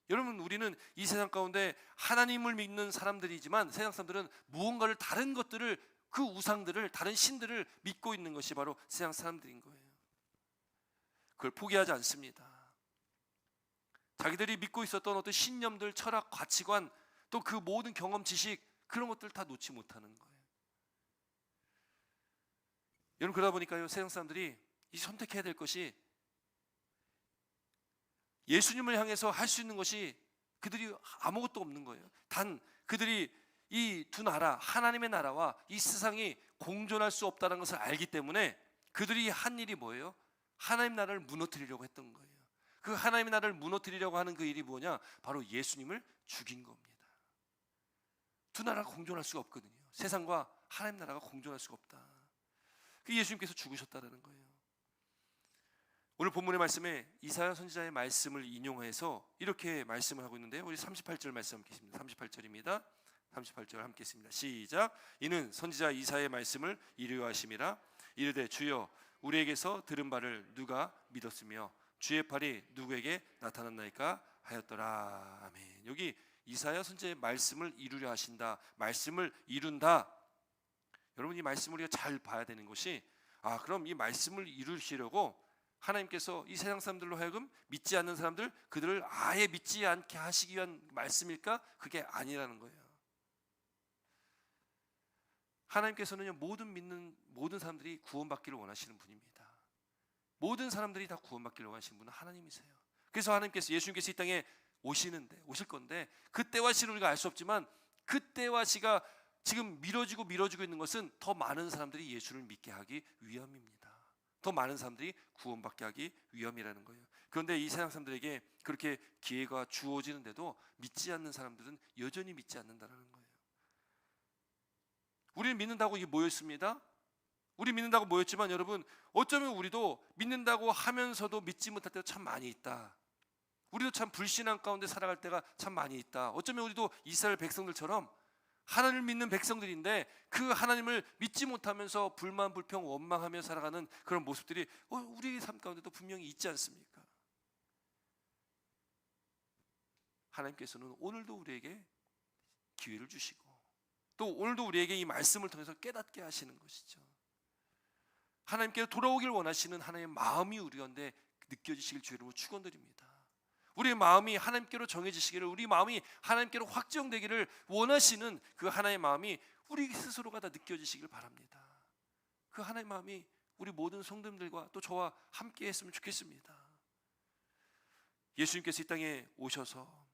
여러분 우리는 이 세상 가운데 하나님을 믿는 사람들이지만 세상 사람들은 무언가를 다른 것들을 그 우상들을 다른 신들을 믿고 있는 것이 바로 세상 사람들인 거예요. 그걸 포기하지 않습니다. 자기들이 믿고 있었던 어떤 신념들, 철학, 가치관 또 그 모든 경험, 지식 그런 것들 다 놓지 못하는 거예요. 여러분 그러다 보니까요 세상 사람들이 이 선택해야 될 것이 예수님을 향해서 할 수 있는 것이 그들이 아무것도 없는 거예요. 단 그들이 이 두 나라 하나님의 나라와 이 세상이 공존할 수 없다는 것을 알기 때문에 그들이 한 일이 뭐예요? 하나님 나라를 무너뜨리려고 했던 거예요. 그 하나님의 나라를 무너뜨리려고 하는 그 일이 뭐냐? 바로 예수님을 죽인 겁니다. 두 나라가 공존할 수가 없거든요. 세상과 하나님 나라가 공존할 수가 없다. 그 예수님께서 죽으셨다는 거예요. 오늘 본문의 말씀에 이사야 선지자의 말씀을 인용해서 이렇게 말씀을 하고 있는데 우리 38절 말씀 함께 있습니다. 38절입니다. 38절 함께 있습니다. 시작. 이는 선지자 이사야의 말씀을 이루하심이라. 이르되 주여 우리에게서 들은 바를 누가 믿었으며 주의 팔이 누구에게 나타났나이까 하였더라. 아멘. 여기 이사야 선지자의 말씀을 이루려 하신다. 말씀을 이룬다. 여러분 이 말씀을 우리가 잘 봐야 되는 것이 그럼 이 말씀을 이루시려고 하나님께서 이 세상 사람들로 하여금 믿지 않는 사람들 그들을 아예 믿지 않게 하시기 위한 말씀일까? 그게 아니라는 거예요. 하나님께서는요 모든 사람들이 구원받기를 원하시는 분입니다. 모든 사람들이 다 구원받기를 원하시는 분은 하나님이세요. 그래서 하나님께서 예수님께서 이 땅에 오실 건데 그때와 시를 우리가 알 수 없지만 그때와 시가 지금 미뤄지고 있는 것은 더 많은 사람들이 예수를 믿게 하기 위함입니다. 더 많은 사람들이 구원받게 하기 위함이라는 거예요. 그런데 이 세상 사람들에게 그렇게 기회가 주어지는데도 믿지 않는 사람들은 여전히 믿지 않는다는 거예요. 우리는 믿는다고 이게 모였습니다. 우리 믿는다고 모였지만 여러분 어쩌면 우리도 믿는다고 하면서도 믿지 못할 때가 참 많이 있다. 우리도 참 불신앙 가운데 살아갈 때가 참 많이 있다. 어쩌면 우리도 이스라엘 백성들처럼 하나님을 믿는 백성들인데 그 하나님을 믿지 못하면서 불만, 불평, 원망하며 살아가는 그런 모습들이 우리 삶 가운데도 분명히 있지 않습니까? 하나님께서는 오늘도 우리에게 기회를 주시고 또 오늘도 우리에게 이 말씀을 통해서 깨닫게 하시는 것이죠. 하나님께 돌아오길 원하시는 하나님의 마음이 우리 가운데 느껴지시길 주 이름으로 축원드립니다. 우리의 마음이 하나님께로 정해지시기를, 우리 마음이 하나님께로 확정되기를 원하시는 그 하나의 마음이 우리 스스로가 다 느껴지시길 바랍니다. 그 하나의 마음이 우리 모든 성도님들과 또 저와 함께 했으면 좋겠습니다. 예수님께서 이 땅에 오셔서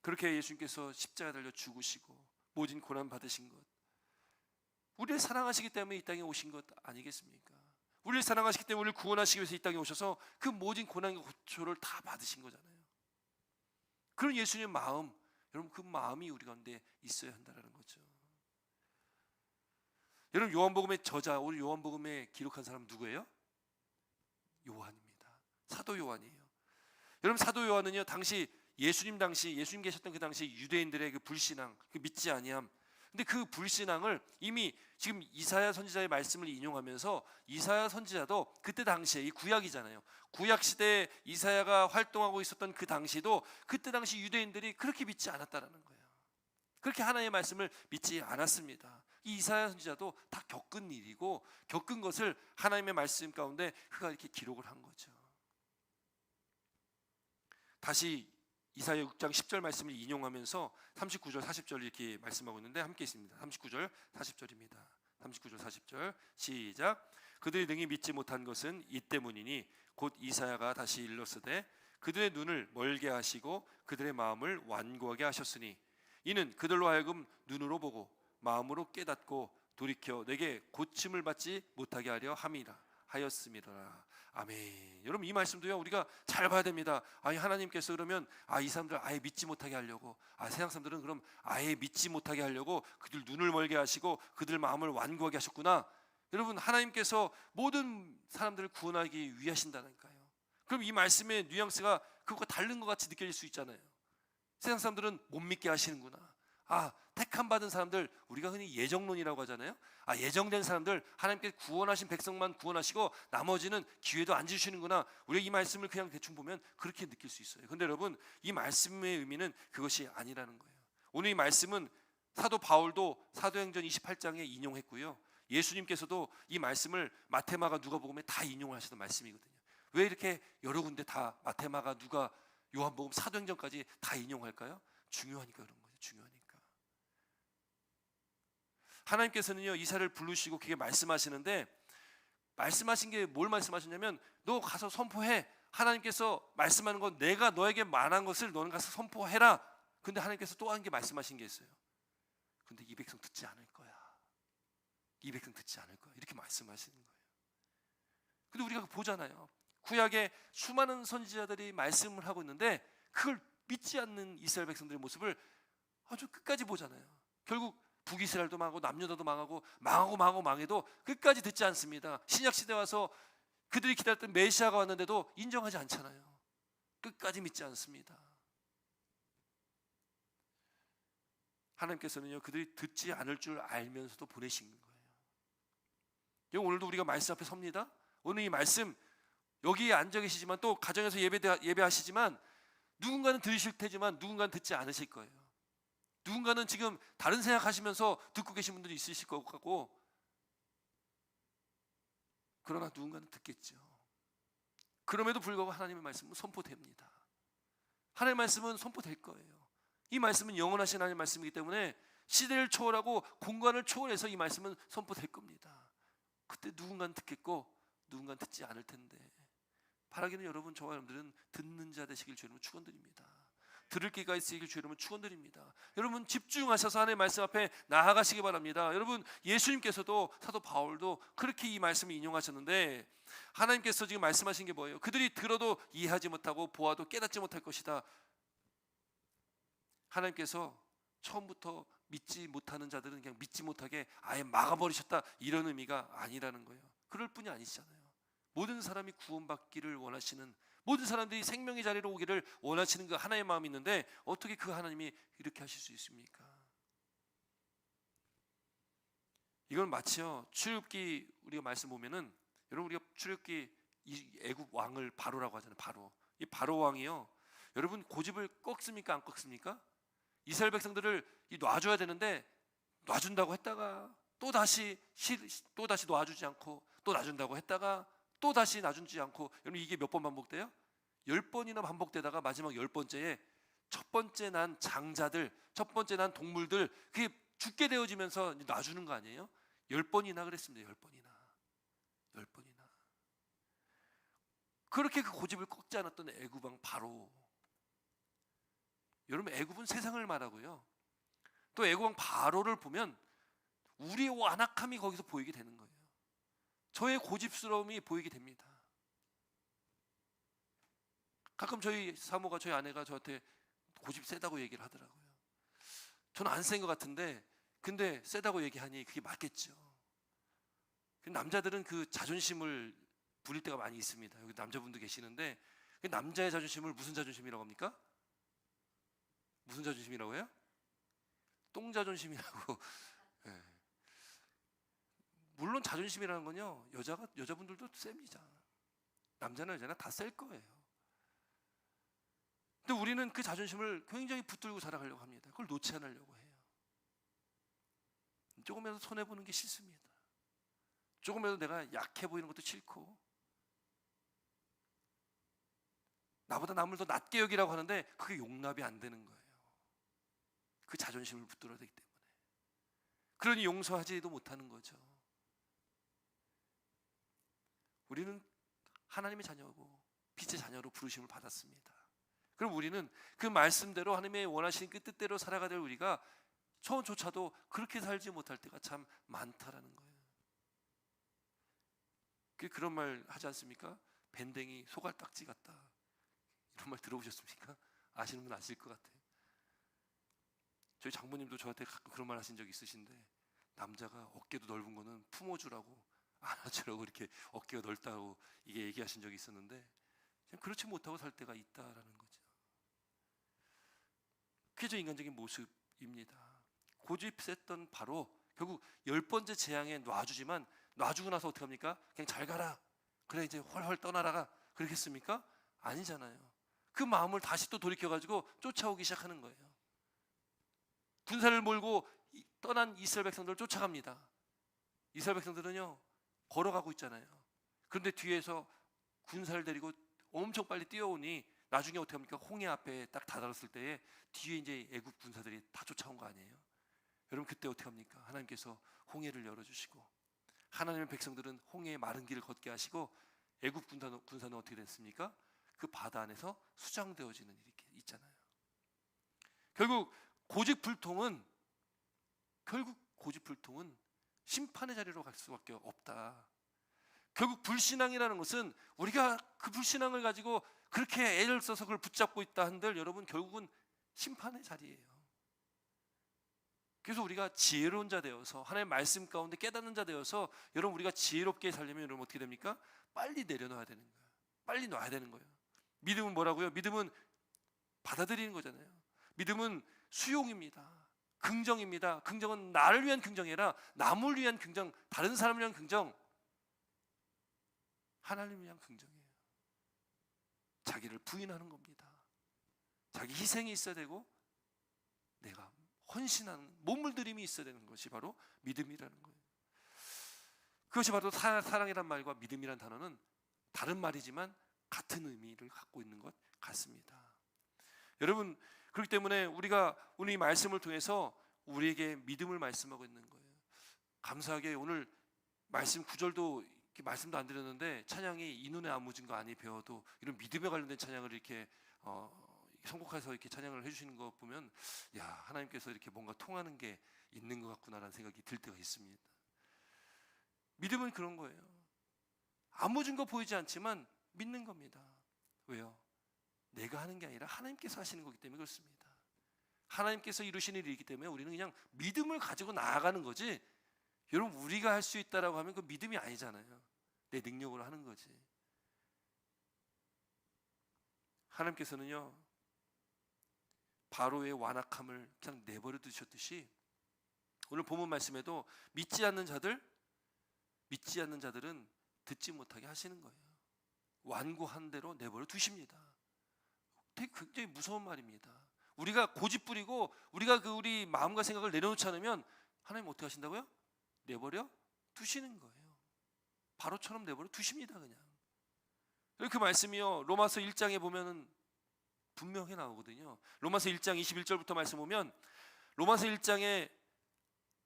그렇게 예수님께서 십자가 달려 죽으시고 모진 고난 받으신 것, 우리를 사랑하시기 때문에 이 땅에 오신 것 아니겠습니까? 우리를 사랑하시기 때문에 우리를 구원하시기 위해서 이 땅에 오셔서 그 모진 고난과 고초를 다 받으신 거잖아요. 그런 예수님의 마음, 여러분 그 마음이 우리 가운데 있어야 한다는 거죠. 여러분 요한복음의 저자, 우리 요한복음에 기록한 사람 누구예요? 요한입니다. 사도 요한이에요. 여러분 사도 요한은요, 예수님 계셨던 그 당시 유대인들의 그 불신앙, 그 믿지 아니함, 근데 그 불신앙을 이미 지금 이사야 선지자의 말씀을 인용하면서, 이사야 선지자도 그때 당시에, 이 구약이잖아요, 구약 시대에 이사야가 활동하고 있었던 그 당시도 그때 당시 유대인들이 그렇게 믿지 않았다라는 거예요. 그렇게 하나님의 말씀을 믿지 않았습니다. 이 이사야 선지자도 다 겪은 일이고, 겪은 것을 하나님의 말씀 가운데 그가 이렇게 기록을 한 거죠. 다시 이사야 6장 10절 말씀을 인용하면서 39절 40절 이렇게 말씀하고 있는데 함께 있습니다. 39절 40절입니다. 39절 40절 시작. 그들이 능히 믿지 못한 것은 이 때문이니 곧 이사야가 다시 일렀으되 그들의 눈을 멀게 하시고 그들의 마음을 완고하게 하셨으니 이는 그들로 하여금 눈으로 보고 마음으로 깨닫고 돌이켜 내게 고침을 받지 못하게 하려 함이라 하였음이라. 아멘. 여러분 이 말씀도요 우리가 잘 봐야 됩니다. 아니 하나님께서 그러면 이 사람들 아예 믿지 못하게 하려고, 세상 사람들은 그럼 아예 믿지 못하게 하려고 그들 눈을 멀게 하시고 그들 마음을 완고하게 하셨구나. 여러분 하나님께서 모든 사람들을 구원하기 위하신다니까요. 그럼 이 말씀의 뉘앙스가 그것과 다른 것 같이 느껴질 수 있잖아요. 세상 사람들은 못 믿게 하시는구나. 택함 받은 사람들, 우리가 흔히 예정론이라고 하잖아요. 예정된 사람들, 하나님께 구원하신 백성만 구원하시고 나머지는 기회도 안 주시는구나. 우리가 이 말씀을 그냥 대충 보면 그렇게 느낄 수 있어요. 근데 여러분 이 말씀의 의미는 그것이 아니라는 거예요. 오늘 이 말씀은 사도 바울도 사도행전 28장에 인용했고요, 예수님께서도 이 말씀을 마태마가 누가복음에 다 인용을 하시던 말씀이거든요. 왜 이렇게 여러 군데 다 마태마가 누가 요한복음 사도행전까지 다 인용할까요? 중요하니까 그런 거죠. 중요하니까. 하나님께서는요 이사를 부르시고 그게 말씀하시는데, 말씀하신 게 뭘 말씀하셨냐면 너 가서 선포해. 하나님께서 말씀하는 건 내가 너에게 말한 것을 너는 가서 선포해라. 근데 하나님께서 또 한 게 말씀하신 게 있어요. 근데 이 백성 듣지 않을 거야. 이 백성 듣지 않을 거야. 이렇게 말씀하시는 거예요. 근데 우리가 보잖아요. 구약에 수많은 선지자들이 말씀을 하고 있는데 그걸 믿지 않는 이스라엘 백성들의 모습을 아주 끝까지 보잖아요. 결국 북이스라엘도 망하고 남유다도 망하고 망해도 끝까지 듣지 않습니다. 신약시대 와서 그들이 기다렸던 메시아가 왔는데도 인정하지 않잖아요. 끝까지 믿지 않습니다. 하나님께서는요 그들이 듣지 않을 줄 알면서도 보내신 거예요. 오늘도 우리가 말씀 앞에 섭니다. 오늘 이 말씀 여기에 앉아 계시지만 또 가정에서 예배하시지만 누군가는 들으실 테지만 누군가는 듣지 않으실 거예요. 누군가는 지금 다른 생각하시면서 듣고 계신 분들이 있으실 것 같고, 그러나 누군가는 듣겠죠. 그럼에도 불구하고 하나님의 말씀은 선포됩니다. 하나님의 말씀은 선포될 거예요. 이 말씀은 영원하신 하나님의 말씀이기 때문에 시대를 초월하고 공간을 초월해서 이 말씀은 선포될 겁니다. 그때 누군가는 듣겠고 누군가는 듣지 않을 텐데, 바라기는 여러분, 저와 여러분들은 듣는 자 되시길 주님은 축원드립니다. 들을 기가 있으시길 주님은 축원드립니다. 여러분 집중하셔서 하나님의 말씀 앞에 나아가시기 바랍니다. 여러분 예수님께서도 사도 바울도 그렇게 이 말씀을 인용하셨는데, 하나님께서 지금 말씀하신 게 뭐예요? 그들이 들어도 이해하지 못하고 보아도 깨닫지 못할 것이다. 하나님께서 처음부터 믿지 못하는 자들은 그냥 믿지 못하게 아예 막아버리셨다, 이런 의미가 아니라는 거예요. 그럴 뿐이 아니시잖아요. 모든 사람이 구원받기를 원하시는, 모든 사람들이 생명의 자리로 오기를 원하시는 그 하나님의 마음이 있는데 어떻게 그 하나님이 이렇게 하실 수 있습니까? 이건 마치요 출애굽기 우리가 말씀 보면은, 여러분 우리가 출애굽기 이 애굽 왕을 바로라고 하잖아요. 바로. 이 바로 왕이요, 여러분 고집을 꺾습니까 안 꺾습니까? 이스라엘 백성들을 놔줘야 되는데 놔준다고 했다가 또 다시 놔주지 않고 또 놔준다고 했다가 또 다시 놔주지 않고, 여러분 이게 몇 번 반복돼요? 10번이나 반복되다가 마지막 10번째에 첫 번째 난 장자들, 첫 번째 난 동물들, 그게 죽게 되어지면서 놔주는 거 아니에요? 10번이나 그랬습니다. 10번이나. 10번이나. 그렇게 그 고집을 꺾지 않았던 애굽 왕 바로. 여러분 애굽은 세상을 말하고요, 또 애굽 왕 바로를 보면 우리의 완악함이 거기서 보이게 되는 거예요. 저의 고집스러움이 보이게 됩니다. 가끔 저희 사모가, 저희 아내가 저한테 고집 세다고 얘기를 하더라고요. 저는 안 센 것 같은데, 근데 세다고 얘기하니 그게 맞겠죠. 남자들은 그 자존심을 부릴 때가 많이 있습니다. 여기 남자분도 계시는데, 남자의 자존심을 무슨 자존심이라고 합니까? 무슨 자존심이라고 해요? 똥 자존심이라고. 네. 물론 자존심이라는 건요, 여자분들도 셉니다. 남자나 여자나 다 셀 거예요. 근데 우리는 그 자존심을 굉장히 붙들고 살아가려고 합니다. 그걸 놓지 않으려고 해요. 조금이라도 손해보는 게 싫습니다. 조금이라도 내가 약해 보이는 것도 싫고, 나보다 남을 더 낮게 여기라고 하는데 그게 용납이 안 되는 거예요. 그 자존심을 붙들어야 되기 때문에. 그러니 용서하지도 못하는 거죠. 우리는 하나님의 자녀고 빛의 자녀로 부르심을 받았습니다. 그럼 우리는 그 말씀대로, 하나님의 원하시는 그 뜻대로 살아가야 될 우리가 저조차도 그렇게 살지 못할 때가 참 많다라는 거예요. 그런 말 하지 않습니까? 밴댕이 소갈딱지 같다. 이런 말 들어보셨습니까? 아시는 분 아실 것 같아요. 저희 장모님도 저한테 가끔 그런 말 하신 적 있으신데, 남자가 어깨도 넓은 거는 품어주라고, 안아주라고, 이렇게 어깨가 넓다고 이게 얘기하신 적이 있었는데, 그냥 그렇지 못하고 살 때가 있다라는 거죠. 그게 저 인간적인 모습입니다. 고집 셌던 바로 결국 10번째 재앙에 놔주지만, 놔주고 나서 어떻게 합니까? 그냥 잘 가라, 그래 이제 헐헐 떠나라가 그렇겠습니까? 아니잖아요. 그 마음을 다시 또 돌이켜가지고 쫓아오기 시작하는 거예요. 군사를 몰고 떠난 이스라엘 백성들을 쫓아갑니다. 이스라엘 백성들은요 걸어가고 있잖아요. 그런데 뒤에서 군사를 데리고 엄청 빨리 뛰어오니 나중에 어떻게 합니까? 홍해 앞에 딱 다다랐을 때에 뒤에 이제 애국 군사들이 다 쫓아온 거 아니에요? 여러분 그때 어떻게 합니까? 하나님께서 홍해를 열어주시고, 하나님의 백성들은 홍해의 마른 길을 걷게 하시고, 애국 군사는 어떻게 됐습니까? 그 바다 안에서 수장되어지는 일이 있잖아요. 결국 고집불통은 심판의 자리로 갈 수밖에 없다. 결국 불신앙이라는 것은, 우리가 그 불신앙을 가지고 그렇게 애를 써서 그걸 붙잡고 있다 한들, 여러분 결국은 심판의 자리예요. 그래서 우리가 지혜로운 자 되어서 하나님의 말씀 가운데 깨닫는 자 되어서, 여러분 우리가 지혜롭게 살려면 여러분 어떻게 됩니까? 빨리 내려놔야 되는 거예요. 빨리 놔야 되는 거예요. 믿음은 뭐라고요? 믿음은 받아들이는 거잖아요. 믿음은 수용입니다. 긍정입니다. 긍정은 나를 위한 긍정이 아니라 남을 위한 긍정, 다른 사람을 위한 긍정, 하나님을 위한 긍정이에요. 자기를 부인하는 겁니다. 자기 희생이 있어야 되고, 내가 헌신하는 몸물들임이 있어야 되는 것이 바로 믿음이라는 거예요. 그것이 바로 사랑이란 말과 믿음이란 단어는 다른 말이지만 같은 의미를 갖고 있는 것 같습니다. 여러분, 그렇기 때문에 우리가 오늘 이 말씀을 통해서 우리에게 믿음을 말씀하고 있는 거예요. 감사하게 오늘 말씀 구절도 이렇게 말씀도 안 드렸는데, 찬양이 이 눈에 안 묻은 거 아니 배워도, 이런 믿음에 관련된 찬양을 이렇게 선곡해서 이렇게 찬양을 해주시는 거 보면, 야, 하나님께서 이렇게 뭔가 통하는 게 있는 것 같구나라는 생각이 들 때가 있습니다. 믿음은 그런 거예요. 안 묻은 거 보이지 않지만 믿는 겁니다. 왜요? 내가 하는 게 아니라 하나님께서 하시는 거기 때문에 그렇습니다. 하나님께서 이루시는 일이기 때문에 우리는 그냥 믿음을 가지고 나아가는 거지, 여러분 우리가 할 수 있다라고 하면 그 믿음이 아니잖아요. 내 능력으로 하는 거지. 하나님께서는요 바로의 완악함을 그냥 내버려 두셨듯이, 오늘 본문 말씀에도 믿지 않는 자들은 듣지 못하게 하시는 거예요. 완고한 대로 내버려 두십니다. 되게 굉장히 무서운 말입니다. 우리가 고집 부리고 우리가 우리 마음과 생각을 내려놓지 않으면 하나님 어떻게 하신다고요? 내버려 두시는 거예요. 바로처럼 내버려 두십니다. 그냥 그 말씀이요, 로마서 1장에 보면은 분명히 나오거든요. 로마서 1장 21절부터 말씀 보면, 로마서 1장에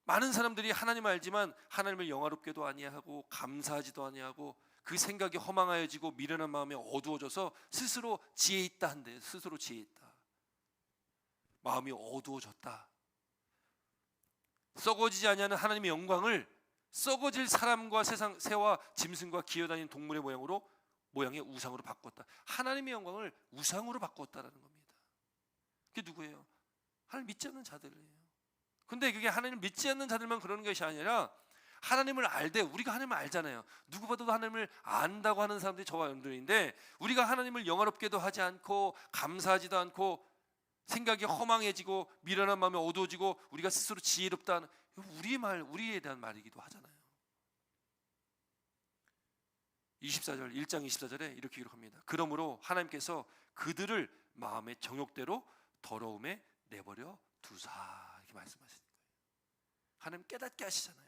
많은 사람들이 하나님을 알지만 하나님을 영화롭게도 아니하고 감사하지도 아니하고 그 생각이 허망하여지고 미련한 마음이 어두워져서 스스로 지혜 있다 한대요. 스스로 지혜 있다. 마음이 어두워졌다. 썩어지지 아니하는 하나님의 영광을 썩어질 사람과 세상 새와 짐승과 기어다니는 동물의 모양의 우상으로 바꿨다. 하나님의 영광을 우상으로 바꿨다라는 겁니다. 그게 누구예요? 하나님 믿지 않는 자들이에요. 근데 그게 하나님을 믿지 않는 자들만 그러는 것이 아니라 하나님을 알되, 우리가 하나님을 알잖아요. 누구 봐도 하나님을 안다고 하는 사람들이 저와 여러분들인데, 우리가 하나님을 영화롭게도 하지 않고 감사하지도 않고 생각이 허망해지고 미련한 마음이 어두워지고 우리가 스스로 지혜롭다 하는, 우리에 대한 말이기도 하잖아요. 1장 24절에 이렇게 기록합니다. 그러므로 하나님께서 그들을 마음의 정욕대로 더러움에 내버려 두사, 이렇게 말씀하시는 거예요. 하나님 깨닫게 하시잖아요.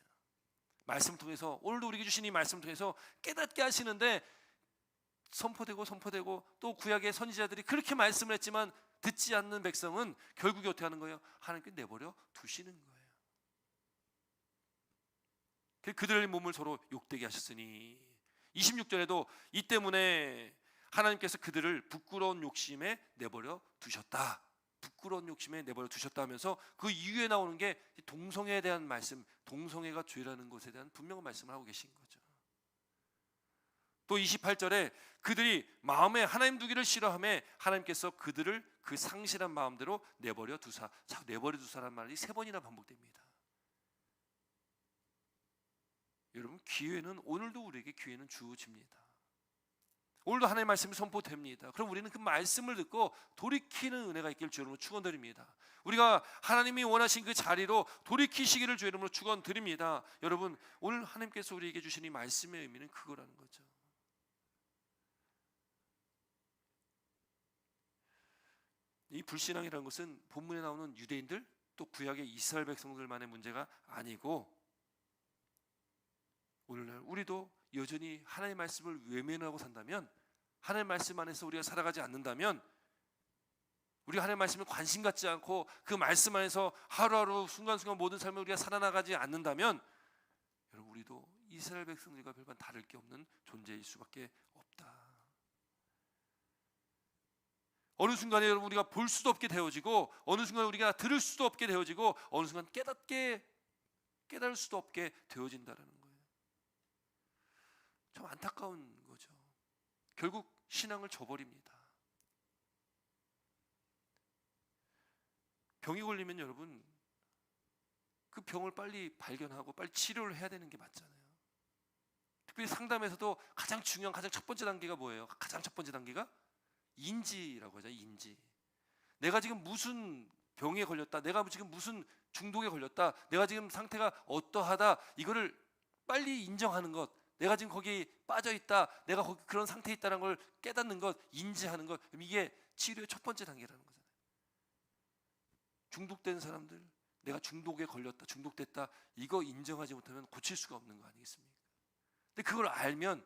말씀을 통해서, 오늘도 우리에게 주신 이 말씀을 통해서 깨닫게 하시는데, 선포되고 또 구약의 선지자들이 그렇게 말씀을 했지만 듣지 않는 백성은 결국에 어떻게 하는 거예요? 하나님께 내버려 두시는 거예요. 그들의 몸을 서로 욕되게 하셨으니, 26절에도 이 때문에 하나님께서 그들을 부끄러운 욕심에 내버려 두셨다. 부끄러운 욕심에 내버려 두셨다 하면서 그 이유에 나오는 게 동성애에 대한 말씀, 동성애가 죄라는 것에 대한 분명한 말씀을 하고 계신 거죠. 또 28절에 그들이 마음에 하나님 두기를 싫어하며 하나님께서 그들을 그 상실한 마음대로 내버려 두사. 자꾸 내버려 두사라는 말이 3번이나 반복됩니다. 여러분, 기회는, 오늘도 우리에게 기회는 주어집니다. 오늘도 하나님의 말씀이 선포됩니다. 그럼 우리는 그 말씀을 듣고 돌이키는 은혜가 있기를 주 이름으로 축원드립니다. 우리가 하나님이 원하신 그 자리로 돌이키시기를 주 이름으로 축원드립니다. 여러분, 오늘 하나님께서 우리에게 주신 이 말씀의 의미는 그거라는 거죠. 이 불신앙이라는 것은 본문에 나오는 유대인들, 또 구약의 이스라엘 백성들만의 문제가 아니고, 오늘날 우리도 여전히 하나님의 말씀을 외면하고 산다면, 하나님의 말씀 안에서 우리가 살아가지 않는다면, 우리가 하나님의 말씀에 관심 갖지 않고 그 말씀 안에서 하루하루 순간순간 모든 삶을 우리가 살아나가지 않는다면, 여러분, 우리도 이스라엘 백성들과 별반 다를 게 없는 존재일 수밖에 없다. 어느 순간에 여러분 우리가 볼 수도 없게 되어지고, 어느 순간 우리가 들을 수도 없게 되어지고, 어느 순간 깨달을 수도 없게 되어진다라는 거예요. 참 안타까운 거죠. 결국 신앙을 저버립니다. 병이 걸리면 여러분, 그 병을 빨리 발견하고 빨리 치료를 해야 되는 게 맞잖아요. 특별히 상담에서도 가장 중요한, 가장 첫 번째 단계가 뭐예요? 가장 첫 번째 단계가 인지라고 하죠. 인지. 내가 지금 무슨 병에 걸렸다, 내가 지금 무슨 중독에 걸렸다, 내가 지금 상태가 어떠하다, 이거를 빨리 인정하는 것, 내가 지금 거기에 빠져 있다, 내가 거기 그런 상태에 있다는 걸 깨닫는 것, 인지하는 것, 이게 치료의 첫 번째 단계라는 거잖아요. 중독된 사람들, 내가 중독에 걸렸다, 중독됐다, 이거 인정하지 못하면 고칠 수가 없는 거 아니겠습니까? 근데 그걸 알면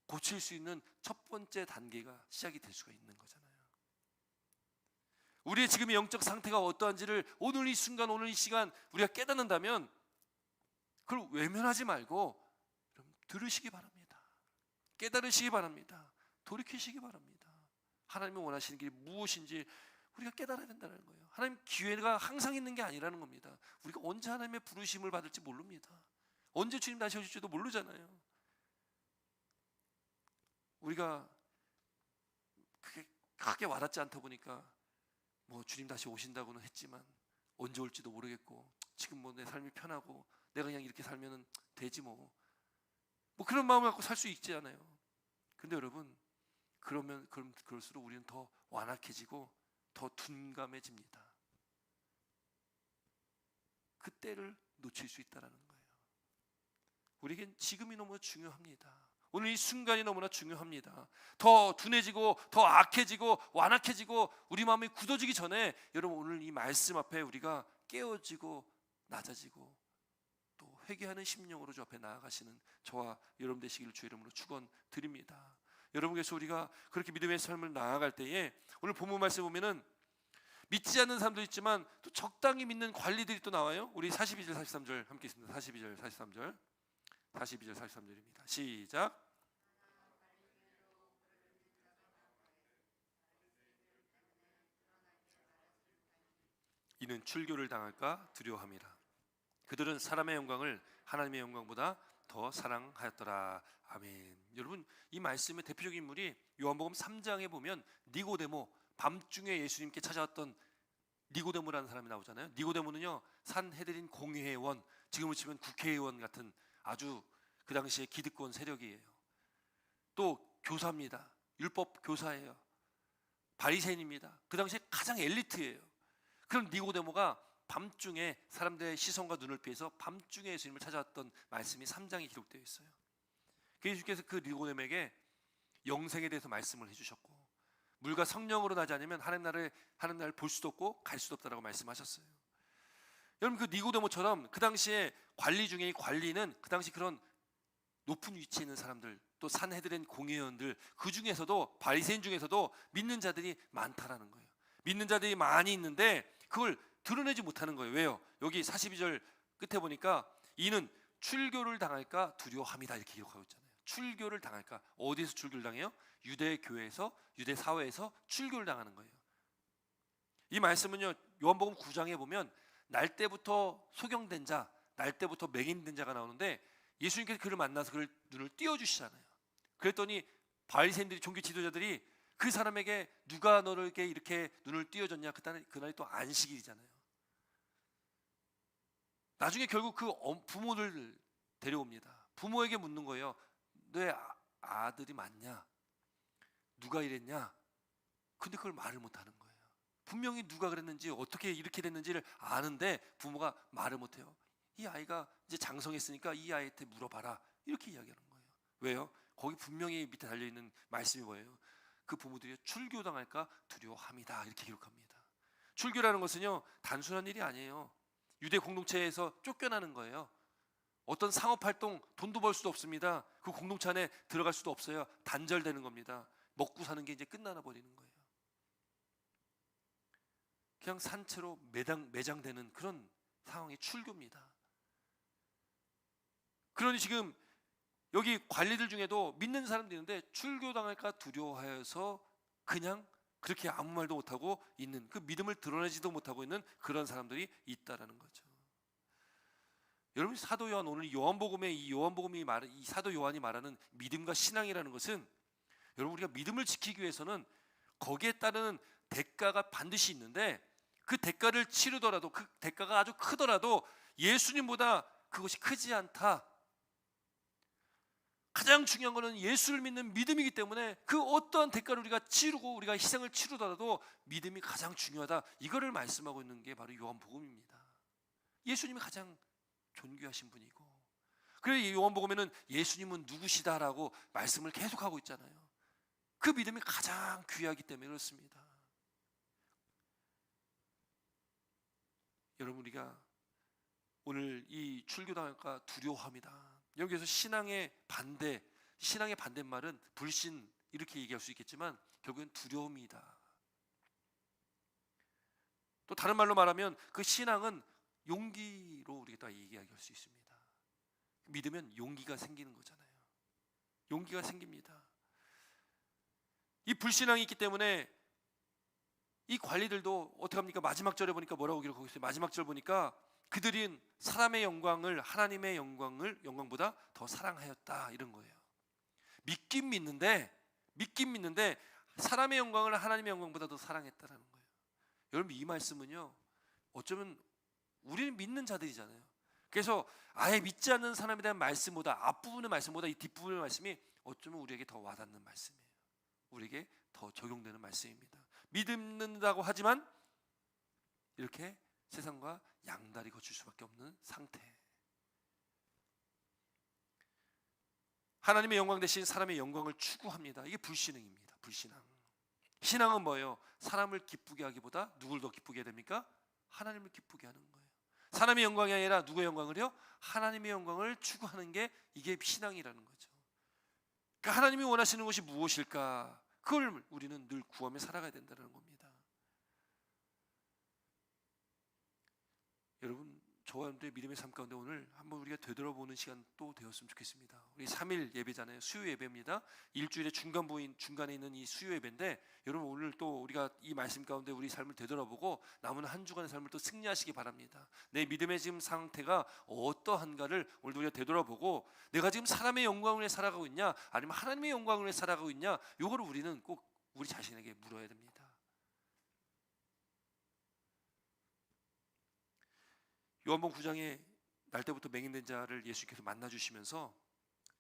고칠 수 있는 첫 번째 단계가 시작이 될 수가 있는 거잖아요. 우리의 지금의 영적 상태가 어떠한지를 오늘 이 순간, 오늘 이 시간 우리가 깨닫는다면, 그걸 외면하지 말고 들으시기 바랍니다. 깨달으시기 바랍니다. 돌이키시기 바랍니다. 하나님이 원하시는 길이 무엇인지 우리가 깨달아야 된다는 거예요. 하나님 기회가 항상 있는 게 아니라는 겁니다. 우리가 언제 하나님의 부르심을 받을지 모릅니다. 언제 주님 다시 오실지도 모르잖아요. 우리가 그게 크게 와닿지 않다 보니까 뭐 주님 다시 오신다고는 했지만 언제 올지도 모르겠고, 지금 뭐 내 삶이 편하고 내가 그냥 이렇게 살면 되지 뭐 그런 마음을 갖고 살 수 있지 않아요. 근데 여러분, 그럴수록 우리는 더 완악해지고 더 둔감해집니다. 그때를 놓칠 수 있다는 거예요. 우리에겐 지금이 너무 중요합니다. 오늘 이 순간이 너무나 중요합니다. 더 둔해지고 더 악해지고 완악해지고 우리 마음이 굳어지기 전에, 여러분, 오늘 이 말씀 앞에 우리가 깨어지고 낮아지고 또 회개하는 심령으로 주 앞에 나아가시는 저와 여러분 되시기를 주 이름으로 축원드립니다. 여러분께서 우리가 그렇게 믿음의 삶을 나아갈 때에 오늘 본문 말씀 보면은 믿지 않는 사람도 있지만 또 적당히 믿는 관리들이 또 나와요. 우리 42절 43절 함께 있습니다. 42절 43절 42절 43절입니다. 시작. 이는 출교를 당할까 두려워함이라. 그들은 사람의 영광을 하나님의 영광보다 더 사랑하였더라. 아멘. 여러분, 이 말씀의 대표적인 인물이 요한복음 3장에 보면 니고데모, 밤중에 예수님께 찾아왔던 니고데모라는 사람이 나오잖아요. 니고데모는요, 산헤드린 공회원, 지금으로 치면 국회의원 같은 아주 그 당시에 기득권 세력이에요. 또 교사입니다. 율법 교사예요. 바리새인입니다. 그 당시에 가장 엘리트예요. 그럼 니고데모가 밤중에 사람들의 시선과 눈을 피해서 밤중에 예수님을 찾아왔던 말씀이 3장에 기록되어 있어요. 예수님께서 그 니고데모에게 영생에 대해서 말씀을 해주셨고, 물과 성령으로 나지 않으면 하나님 나라를 볼 수도 없고 갈 수도 없다라고 말씀하셨어요. 여러분, 그 니고데모처럼 그 당시에 관리 중에 이 관리는 그 당시 그런 높은 위치에 있는 사람들, 또 산헤드린 공회원들, 그 중에서도 바리새인 중에서도 믿는 자들이 많다라는 거예요. 믿는 자들이 많이 있는데 그걸 드러내지 못하는 거예요. 왜요? 여기 42절 끝에 보니까 이는 출교를 당할까 두려워함이다 이렇게 기록하고 있잖아요. 출교를 당할까. 어디서 출교를 당해요? 유대교회에서, 유대사회에서 출교를 당하는 거예요. 이 말씀은요, 요한복음 9장에 보면 날 때부터 소경된 자, 날 때부터 맹인된 자가 나오는데 예수님께서 그를 만나서 그를 눈을 띄워주시잖아요. 그랬더니 바리새인들이, 종교 지도자들이 그 사람에게 누가 너에게 이렇게 눈을 띄워줬냐, 그날이 또 안식일이잖아요. 나중에 결국 그 부모를 데려옵니다. 부모에게 묻는 거예요. 너의 아들이 맞냐? 누가 이랬냐? 근데 그걸 말을 못하는 거예요. 분명히 누가 그랬는지 어떻게 이렇게 됐는지를 아는데 부모가 말을 못해요. 이 아이가 이제 장성했으니까 이 아이한테 물어봐라 이렇게 이야기하는 거예요. 왜요? 거기 분명히 밑에 달려있는 말씀이 뭐예요? 그 부모들이 출교당할까 두려워함이다 이렇게 기록합니다. 출교라는 것은요, 단순한 일이 아니에요. 유대 공동체에서 쫓겨나는 거예요. 어떤 상업활동, 돈도 벌 수도 없습니다. 그 공동체 안에 들어갈 수도 없어요. 단절되는 겁니다. 먹고 사는 게 이제 끝나나 버리는 거예요. 그냥 산채로 매장되는 그런 상황이 출교입니다. 그러니 지금 여기 관리들 중에도 믿는 사람들이 있는데 출교당할까 두려워하여서 그냥 그렇게 아무 말도 못하고 있는, 그 믿음을 드러내지도 못하고 있는 그런 사람들이 있다라는 거죠. 여러분, 사도 요한, 오늘 이 사도 요한이 말하는 믿음과 신앙이라는 것은, 여러분, 우리가 믿음을 지키기 위해서는 거기에 따르는 대가가 반드시 있는데 그 대가를 치르더라도, 그 대가가 아주 크더라도 예수님보다 그것이 크지 않다. 가장 중요한 것은 예수를 믿는 믿음이기 때문에 그 어떠한 대가를 우리가 치르고 우리가 희생을 치르더라도 믿음이 가장 중요하다. 이거를 말씀하고 있는 게 바로 요한복음입니다. 예수님이 가장 존귀하신 분이고, 그래서 요한복음에는 예수님은 누구시다라고 말씀을 계속하고 있잖아요. 그 믿음이 가장 귀하기 때문에 그렇습니다. 여러분, 우리가 오늘 이 출교당할까 두려워합니다. 여기서 신앙의 반대말은 불신 이렇게 얘기할 수 있겠지만 결국엔 두려움이다. 또 다른 말로 말하면 그 신앙은 용기로 우리가 다 얘기할 수 있습니다. 믿으면 용기가 생기는 거잖아요. 용기가 생깁니다. 이 불신앙이 있기 때문에 이 관리들도 어떻게 합니까? 마지막 절에 보니까 뭐라고 기록하고 있어요? 마지막 절 보니까 그들은 사람의 영광을 하나님의 영광보다 더 사랑하였다 이런 거예요. 믿긴 믿는데 사람의 영광을 하나님의 영광보다 더 사랑했다라는 거예요. 여러분, 이 말씀은요, 어쩌면 우리는 믿는 자들이잖아요. 그래서 아예 믿지 않는 사람에 대한 말씀보다, 앞부분의 말씀보다 이 뒷부분의 말씀이 어쩌면 우리에게 더 와닿는 말씀이에요. 우리에게 더 적용되는 말씀입니다. 믿는다고 하지만 이렇게 세상과 양다리 거칠 수밖에 없는 상태. 하나님의 영광 대신 사람의 영광을 추구합니다. 이게 불신앙입니다. 불신앙. 신앙은 뭐예요? 사람을 기쁘게 하기보다 누굴 더 기쁘게 해야 됩니까? 하나님을 기쁘게 하는 거예요. 사람의 영광이 아니라 누구의 영광을요? 하나님의 영광을 추구하는 게 이게 신앙이라는 거죠. 하나님이 원하시는 것이 무엇일까? 그걸 우리는 늘 구하며 살아가야 된다는 겁니다. 여러분, 저와 여러분들의 믿음의 삶 가운데 오늘 한번 우리가 되돌아보는 시간 또 되었으면 좋겠습니다. 우리 3일 예배잖아요. 수요 예배입니다. 일주일의 중간에 있는 이 수요 예배인데, 여러분 오늘 또 우리가 이 말씀 가운데 우리 삶을 되돌아보고 남은 한 주간의 삶을 또 승리하시기 바랍니다. 내 믿음의 지금 상태가 어떠한가를 오늘 우리가 되돌아보고, 내가 지금 사람의 영광을 위해 살아가고 있냐, 아니면 하나님의 영광을 위해 살아가고 있냐, 요거를 우리는 꼭 우리 자신에게 물어야 됩니다. 요한복음 9장에 날 때부터 맹인된 자를 예수님께서 만나주시면서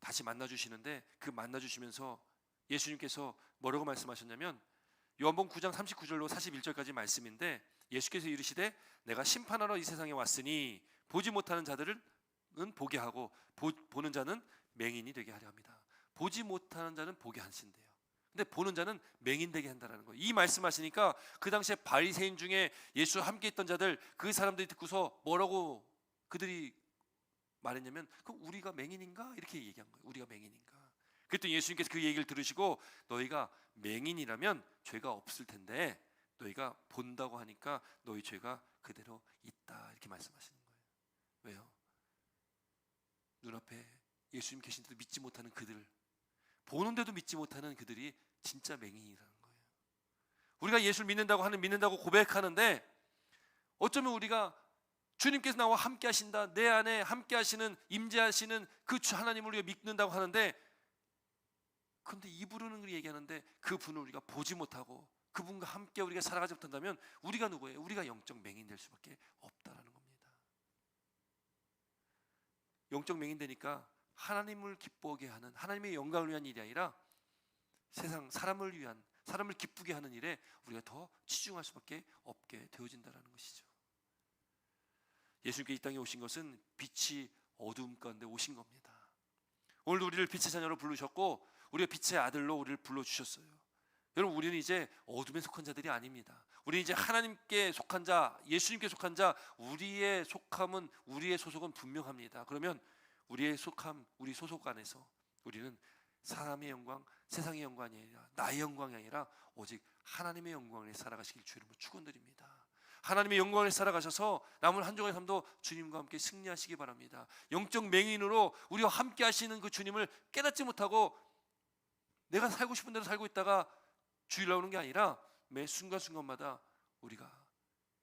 다시 만나주시는데, 그 만나주시면서 예수님께서 뭐라고 말씀하셨냐면, 요한복음 9장 39절로 41절까지 말씀인데, 예수께서 이르시되 내가 심판하러 이 세상에 왔으니 보지 못하는 자들은 보게 하고 보는 자는 맹인이 되게 하려 합니다. 보지 못하는 자는 보게 하신대요. 근데 보는 자는 맹인 되게 한다는 거예요. 이 말씀하시니까 그 당시에 바리새인 중에 예수와 함께 있던 자들, 그 사람들이 듣고서 뭐라고 그들이 말했냐면, 그럼 우리가 맹인인가? 이렇게 얘기한 거예요. 우리가 맹인인가? 그랬더니 예수님께서 그 얘기를 들으시고, 너희가 맹인이라면 죄가 없을 텐데 너희가 본다고 하니까 너희 죄가 그대로 있다, 이렇게 말씀하시는 거예요. 왜요? 눈앞에 예수님 계신데도 믿지 못하는 그들, 보는데도 믿지 못하는 그들이 진짜 맹인이라는 거예요. 우리가 예수를 믿는다고 고백하는데, 어쩌면 우리가 주님께서 나와 함께 하신다, 내 안에 함께 하시는, 임재하시는 그 하나님을 우리가 믿는다고 하는데, 그런데 입으로는 그렇게 얘기하는데 그분을 우리가 보지 못하고 그분과 함께 우리가 살아가지 못한다면 우리가 누구예요? 우리가 영적 맹인 될 수밖에 없다라는 겁니다. 영적 맹인 되니까 하나님을 기뻐하게 하는, 하나님의 영광을 위한 일이 아니라 세상 사람을 위한, 사람을 기쁘게 하는 일에 우리가 더 치중할 수밖에 없게 되어진다는 것이죠. 예수님께 이 땅에 오신 것은 빛이 어두움 가운데 오신 겁니다. 오늘도 우리를 빛의 자녀로 부르셨고 우리가 빛의 아들로 우리를 불러주셨어요. 여러분, 우리는 이제 어둠에 속한 자들이 아닙니다. 우리는 이제 하나님께 속한 자, 예수님께 속한 자, 우리의 속함은, 우리의 소속은 분명합니다. 그러면 우리의 속함, 우리 소속 안에서 우리는 사람의 영광, 세상의 영광이 아니라, 나의 영광이 아니라 오직 하나님의 영광을 살아가시길 주님으로 축원드립니다. 하나님의 영광을 살아가셔서 남은 한 주간의 삶도 주님과 함께 승리하시기 바랍니다. 영적 맹인으로 우리와 함께 하시는 그 주님을 깨닫지 못하고 내가 살고 싶은 대로 살고 있다가 주일 나오는 게 아니라 매 순간순간마다 우리가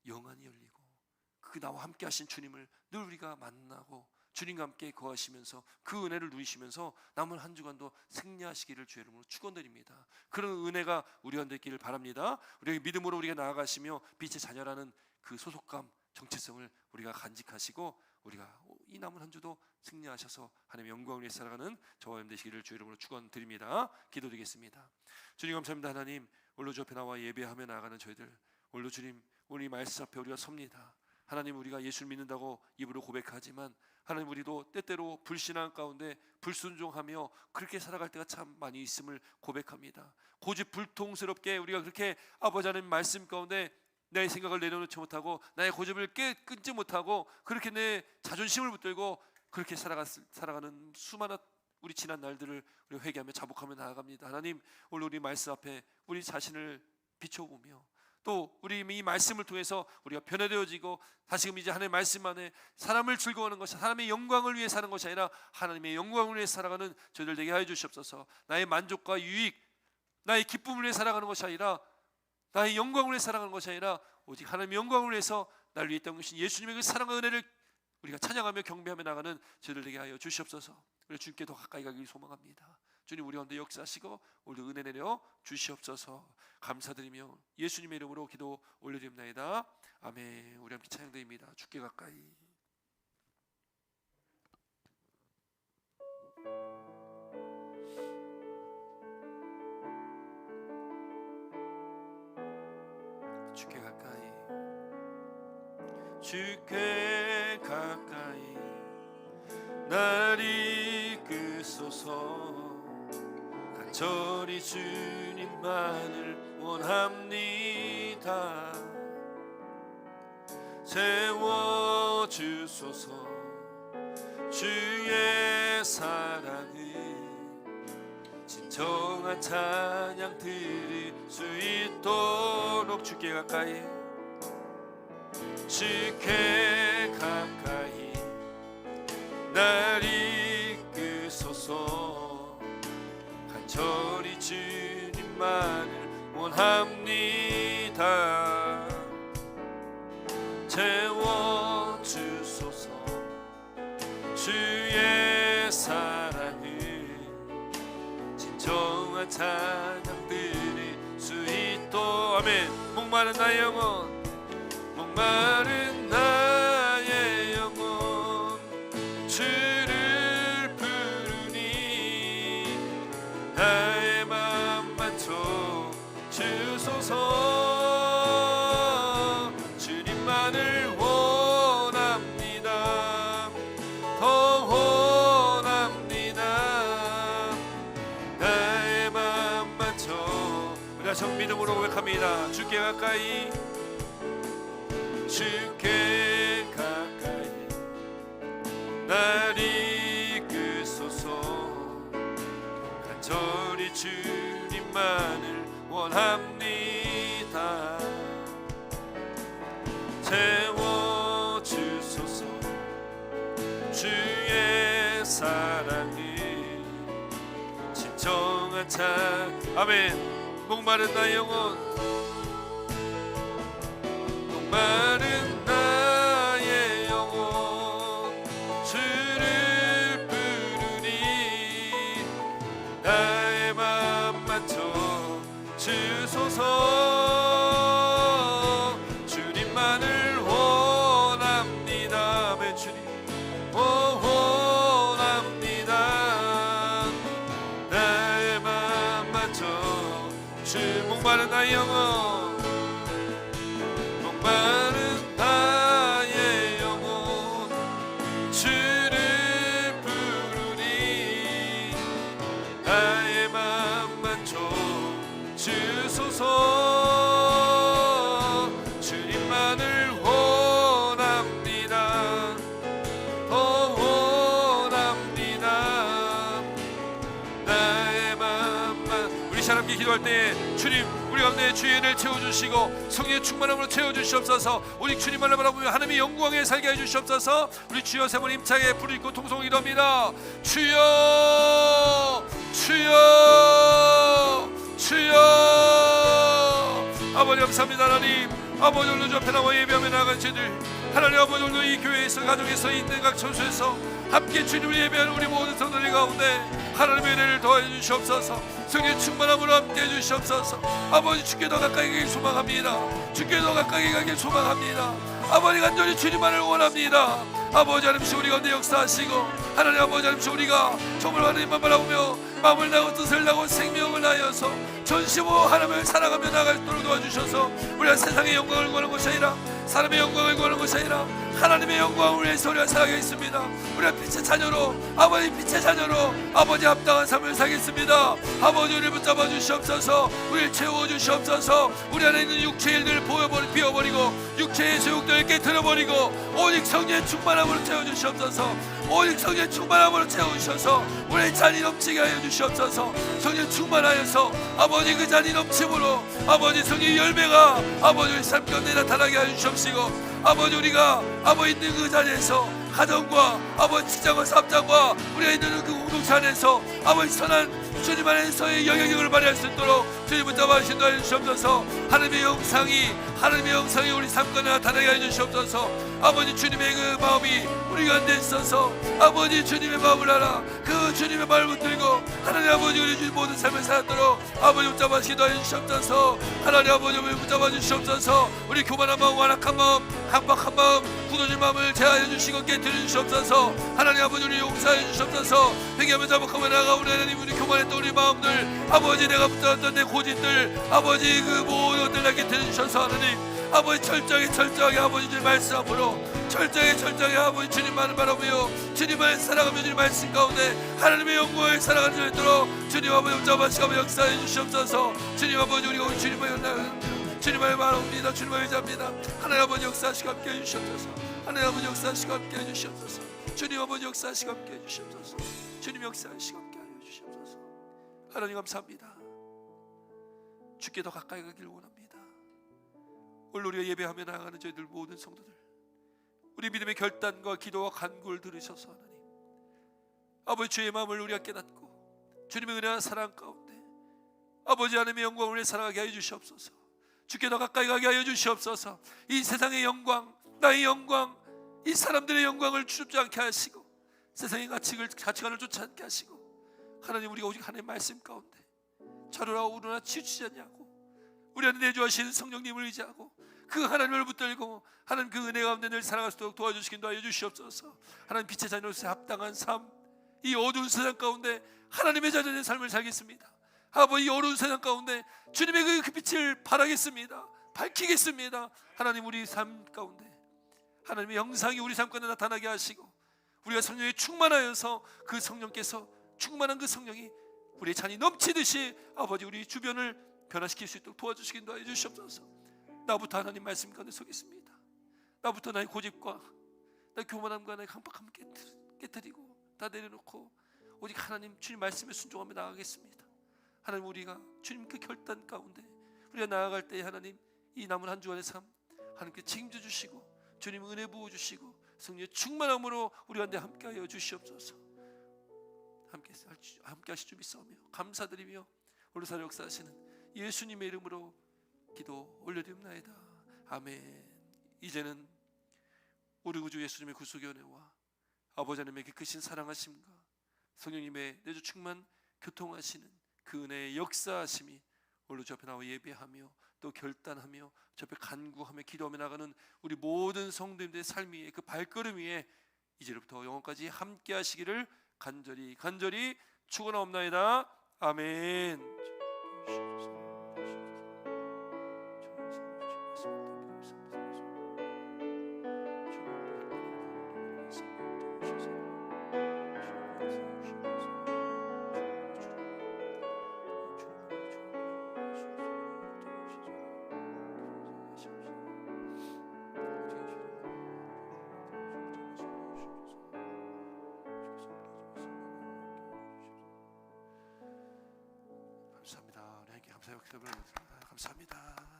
영안이 열리고 그 나와 함께 하신 주님을 늘 우리가 만나고 주님과 함께 거하시면서 그 은혜를 누리시면서 남은 한 주간도 승리하시기를 주의 이름으로 축원드립니다. 그런 은혜가 우리 가운데 있기를 바랍니다. 우리의 믿음으로 우리가 나아가시며 빛의 자녀라는 그 소속감, 정체성을 우리가 간직하시고 우리가 이 남은 한 주도 승리하셔서 하나님의 영광을 위해 살아가는 저와 여러분 되시기를 주의 이름으로 축원드립니다. 기도드리겠습니다. 주님 감사합니다. 하나님, 오늘 주 앞에 나와 예배하며 나아가는 저희들, 오늘 주님, 오늘 이 말씀 앞에 우리가 섭니다. 하나님, 우리가 예수를 믿는다고 입으로 고백하지만 하나님, 우리도 때때로 불신앙 가운데 불순종하며 그렇게 살아갈 때가 참 많이 있음을 고백합니다. 고집불통스럽게 우리가 그렇게 아버지 하나님 말씀 가운데 내 생각을 내려놓지 못하고 나의 고집을 끊지 못하고 그렇게 내 자존심을 붙들고 그렇게 살아가는 수많은 우리 지난 날들을 우리 회개하며 자복하며 나아갑니다. 하나님, 오늘 우리 말씀 앞에 우리 자신을 비춰보며 또 우리 이 말씀을 통해서 우리가 변화되어지고 다시금 이제 하나님의 말씀 안에 사람을 즐거워하는 것이, 사람의 영광을 위해 사는 것이 아니라 하나님의 영광을 위해 살아가는 저희들 되게 하여 주시옵소서. 나의 만족과 유익, 나의 기쁨을 위해 살아가는 것이 아니라, 나의 영광을 위해 살아가는 것이 아니라 오직 하나님의 영광을 위해서 날 위해 있던 것이 예수님의 그 사랑과 은혜를 우리가 찬양하며 경배하며 나가는 저희들 되게 하여 주시옵소서. 우리 주님께 더 가까이 가기를 소망합니다. 주님, 우리 가운데 역사하시고 오늘도 은혜 내려 주시옵소서. 감사드리며 예수님의 이름으로 기도 올려드립니다. 아멘. 우리 함께 찬양드립니다. 주께 가까이. 주께 가까이, 주께 가까이 날 이끄소서. 간절히 주님만을 원합니다. 채워주소서. 주의 사랑은 진정한 찬양 드릴 수 있도록 주께 가까이 주께 가까이 날 이끄소서. 간절히 주님만을 원합니다. 채워주소서. 주의 사랑을 진정한 찬양 드릴 수 있도록. 아멘. 목마른 나의 영혼, 목마른 나의 영혼 주를 부르니 나의 맘만 주소서. 주님만을 원합니다. 더 원합니다. 나의 맘만 우리가 정 믿음으로 고백합니다. 주께 가까이 주께 가까이 날 이끄소서. 간절히 주님만을 원합니다. 채워주소서. 주의 사랑을 진정한 찬. 아멘. 목마른 나의 영혼, 목마른 나의 영혼 주를 부르니 나의 맘만 주소서. 주님만을 원합니다. 아멘. 주님 원합니다. 나의 맘만 목마른 나의 영혼, 목마른 나의 영혼 주를 부르니 나의 맘만 주소서. 주님만을 원합니다. 더 원합니다. 나의 맘만. 우리 사람께 기도할 때 주님 우리 가운데 주의 은혜를 채워주시고 성령의 충만함으로 채워주시옵소서. 우리 주님만을 바라보며 하나님의 영광에 살게 해주시옵소서. 우리 주여 세 번 힘차게 부르짖고 통성을 기도합니다. 주여 주여 주여. 아버지 감사합니다. 하나님 아버지 오늘 저 배나와 예배하며 나아간 저들 하나님 아버지 오늘 이 교회에서 가정에서 있는 각 처소에서 함께 주님을 예배하는 우리 모든 성도들 가운데 하나님의 은혜를 더해 주시옵소서. 성령의 충만함으로 함께 해주시옵소서. 아버지 주께 더 가까이 가길 소망합니다. 주께 더 가까이 가길 소망합니다. 아버지 간절히 주님만을 원합니다. 아버지 하나님 우리 가운데 역사하시고 하나님 아버지 하나님 우리가 정말 하나님만 바라보며 마음을 나고 뜻을 나고 생명을 다하여서 전심으로 하나님을 사랑하며 나아갈도록 도와주셔서 우리가 세상의 영광을 구하는 것이 아니라 사람의 영광을 구하는 것이 아니라 하나님의 영광을 위해서 우리가 살아가겠습니다. 우리가 빛의 자녀로 아버지 빛의 자녀로 아버지 합당한 삶을 살겠습니다. 아버지 우리를 붙잡아 주시옵소서. 우리를 채워 주시옵소서. 우리 안에 있는 육체의 일들을 비워버리고 육체의 소욕들을 깨트려버리고 오직 성령의 충만함으로 채워주시옵소서. 오직 성령의 충만함으로 채워주셔서 우리의 잔이 넘치게 하여 주시옵소서. 성령 충만하여서 아버지 그 잔이 넘침으로 아버지 성령의 열매가 아버지 우리 삶 가운데 나타나게 하여 주시옵시고 아버지 우리가 아버지 있는 그 자리에서 가정과 아버지 직장과 사업장과 우리가 있는 그 공동체 안에서 아버지 선한 주님 안에서의 영향력을 발휘할 수 있도록 주님 붙잡아 주신다 주시옵소서. 하나님의 영상이 우리 삶 가운데 나타나게 하여 주시옵소서. 아버지 주님의 그 마음이 우리 가운데 있어서 아버지 주님의 마음을 알아 그 주님의 말을 붙들고 하나님 아버지 우리 주님 모든 삶을 살았도록 아버지 붙잡아 기도하여 주시옵소서. 하나님 아버지 우리 붙잡아 주시옵소서. 우리 교만한 마음 완악한 마음 강박한 마음 굳어진 마음을 제하여 주시고 깨뜨려 주시옵소서. 하나님 아버지 우리 용서하여 주시옵소서. 회개하며 자복하며 나아가 우리 하나님 우리 교만했던 우리 마음들 아버지 내가 붙잡았던 내 고집들 아버지 그 모든 것들 다 깨뜨려 주셔서 하나님 아버지 철저하게 아버지 주님 말씀 앞으로 철저하게 아버지 주님만을 바라보며 주님만을 사랑하며 주님 말씀 가운데 하나님의 영광을 살아가는 줄 있도록 주님 아버지 붙잡아시고 역사해 주시옵소서. 주님 아버지 우리가 우리 주님을 연락합니다. 주님을 바라봅니다. 주님을 의지합니다. 하나님 아버지 역사하시고 함께 해주시옵소서. 하나님 아버지 역사하시고 함께 해주시옵소서. 주님 아버지 역사하시고 함께 해주시옵소서. 주님 역사하시고 함께 해주시옵소서. 하나님 감사합니다. 주께 더 가까이 가길 원합니다. 오늘 우리가 예배하며 나아가는 저희들 모든 성도들, 우리 믿음의 결단과 기도와 간구를 들으셔서 하나님 아버지 주의 마음을 우리가 깨닫고 주님의 은혜와 사랑 가운데 아버지 하나님의 영광을 위해 살아가게 하여 주시옵소서. 주께 더 가까이 가게 하여 주시옵소서. 이 세상의 영광, 나의 영광, 이 사람들의 영광을 쫓지 않게 하시고 세상의 가치관을 쫓지 않게 하시고 하나님 우리가 오직 하나님의 말씀 가운데 자루나 우루나 치우치지 않냐고 우리한테 내주하시는 성령님을 의지하고 그 하나님을 붙들고 하나님 그 은혜 가운데 늘 살아갈 수 있도록 도와주시긴 하여 주시옵소서. 하나님 빛의 자녀로서 합당한 삶, 이 어두운 세상 가운데 하나님의 자녀의 삶을 살겠습니다. 아버지 이 어두운 세상 가운데 주님의 그 빛을 바라겠습니다. 밝히겠습니다. 하나님 우리 삶 가운데 하나님의 영상이 우리 삶 가운데 나타나게 하시고 우리가 성령에 충만하여서 그 성령께서 충만한 그 성령이 우리의 잔이 넘치듯이 아버지 우리 주변을 변화시킬 수 있도록 도와주시긴 하여 주시옵소서. 나부터 하나님 말씀 가운데 서겠습니다. 나부터 나의 고집과 나의 교만함과 나의 강박함을 깨뜨리고 다 내려놓고 오직 하나님 주님 말씀에 순종하며 나아가겠습니다. 하나님 우리가 주님 그 결단 가운데 우리가 나아갈 때 하나님 이 남은 한 주간의 삶 하나님께 책임져 주시고 주님 은혜 부어 주시고 성령의 충만함으로 우리 가운데 함께하여 주시옵소서. 함께 하실 줄 믿사오며 감사드리며 오늘사를 역사하시는 예수님의 이름으로 기도 올려드립나이다. 아멘. 이제는 우리 구주 예수님의 구속의 은혜와 아버지 하나님의 크신 사랑하심과 성령님의 내주 충만 교통하시는 그 은혜의 역사하심이 오늘 저 앞에 나와 예배하며 또 결단하며 저 앞에 간구하며 기도하며 나가는 우리 모든 성도님들의 삶 위에 그 발걸음 위에 이제부터 영원까지 함께 하시기를 간절히 축원하옵나이다. 아멘. 감사합니다. 우리 함께 감사의 박수를 감사합니다.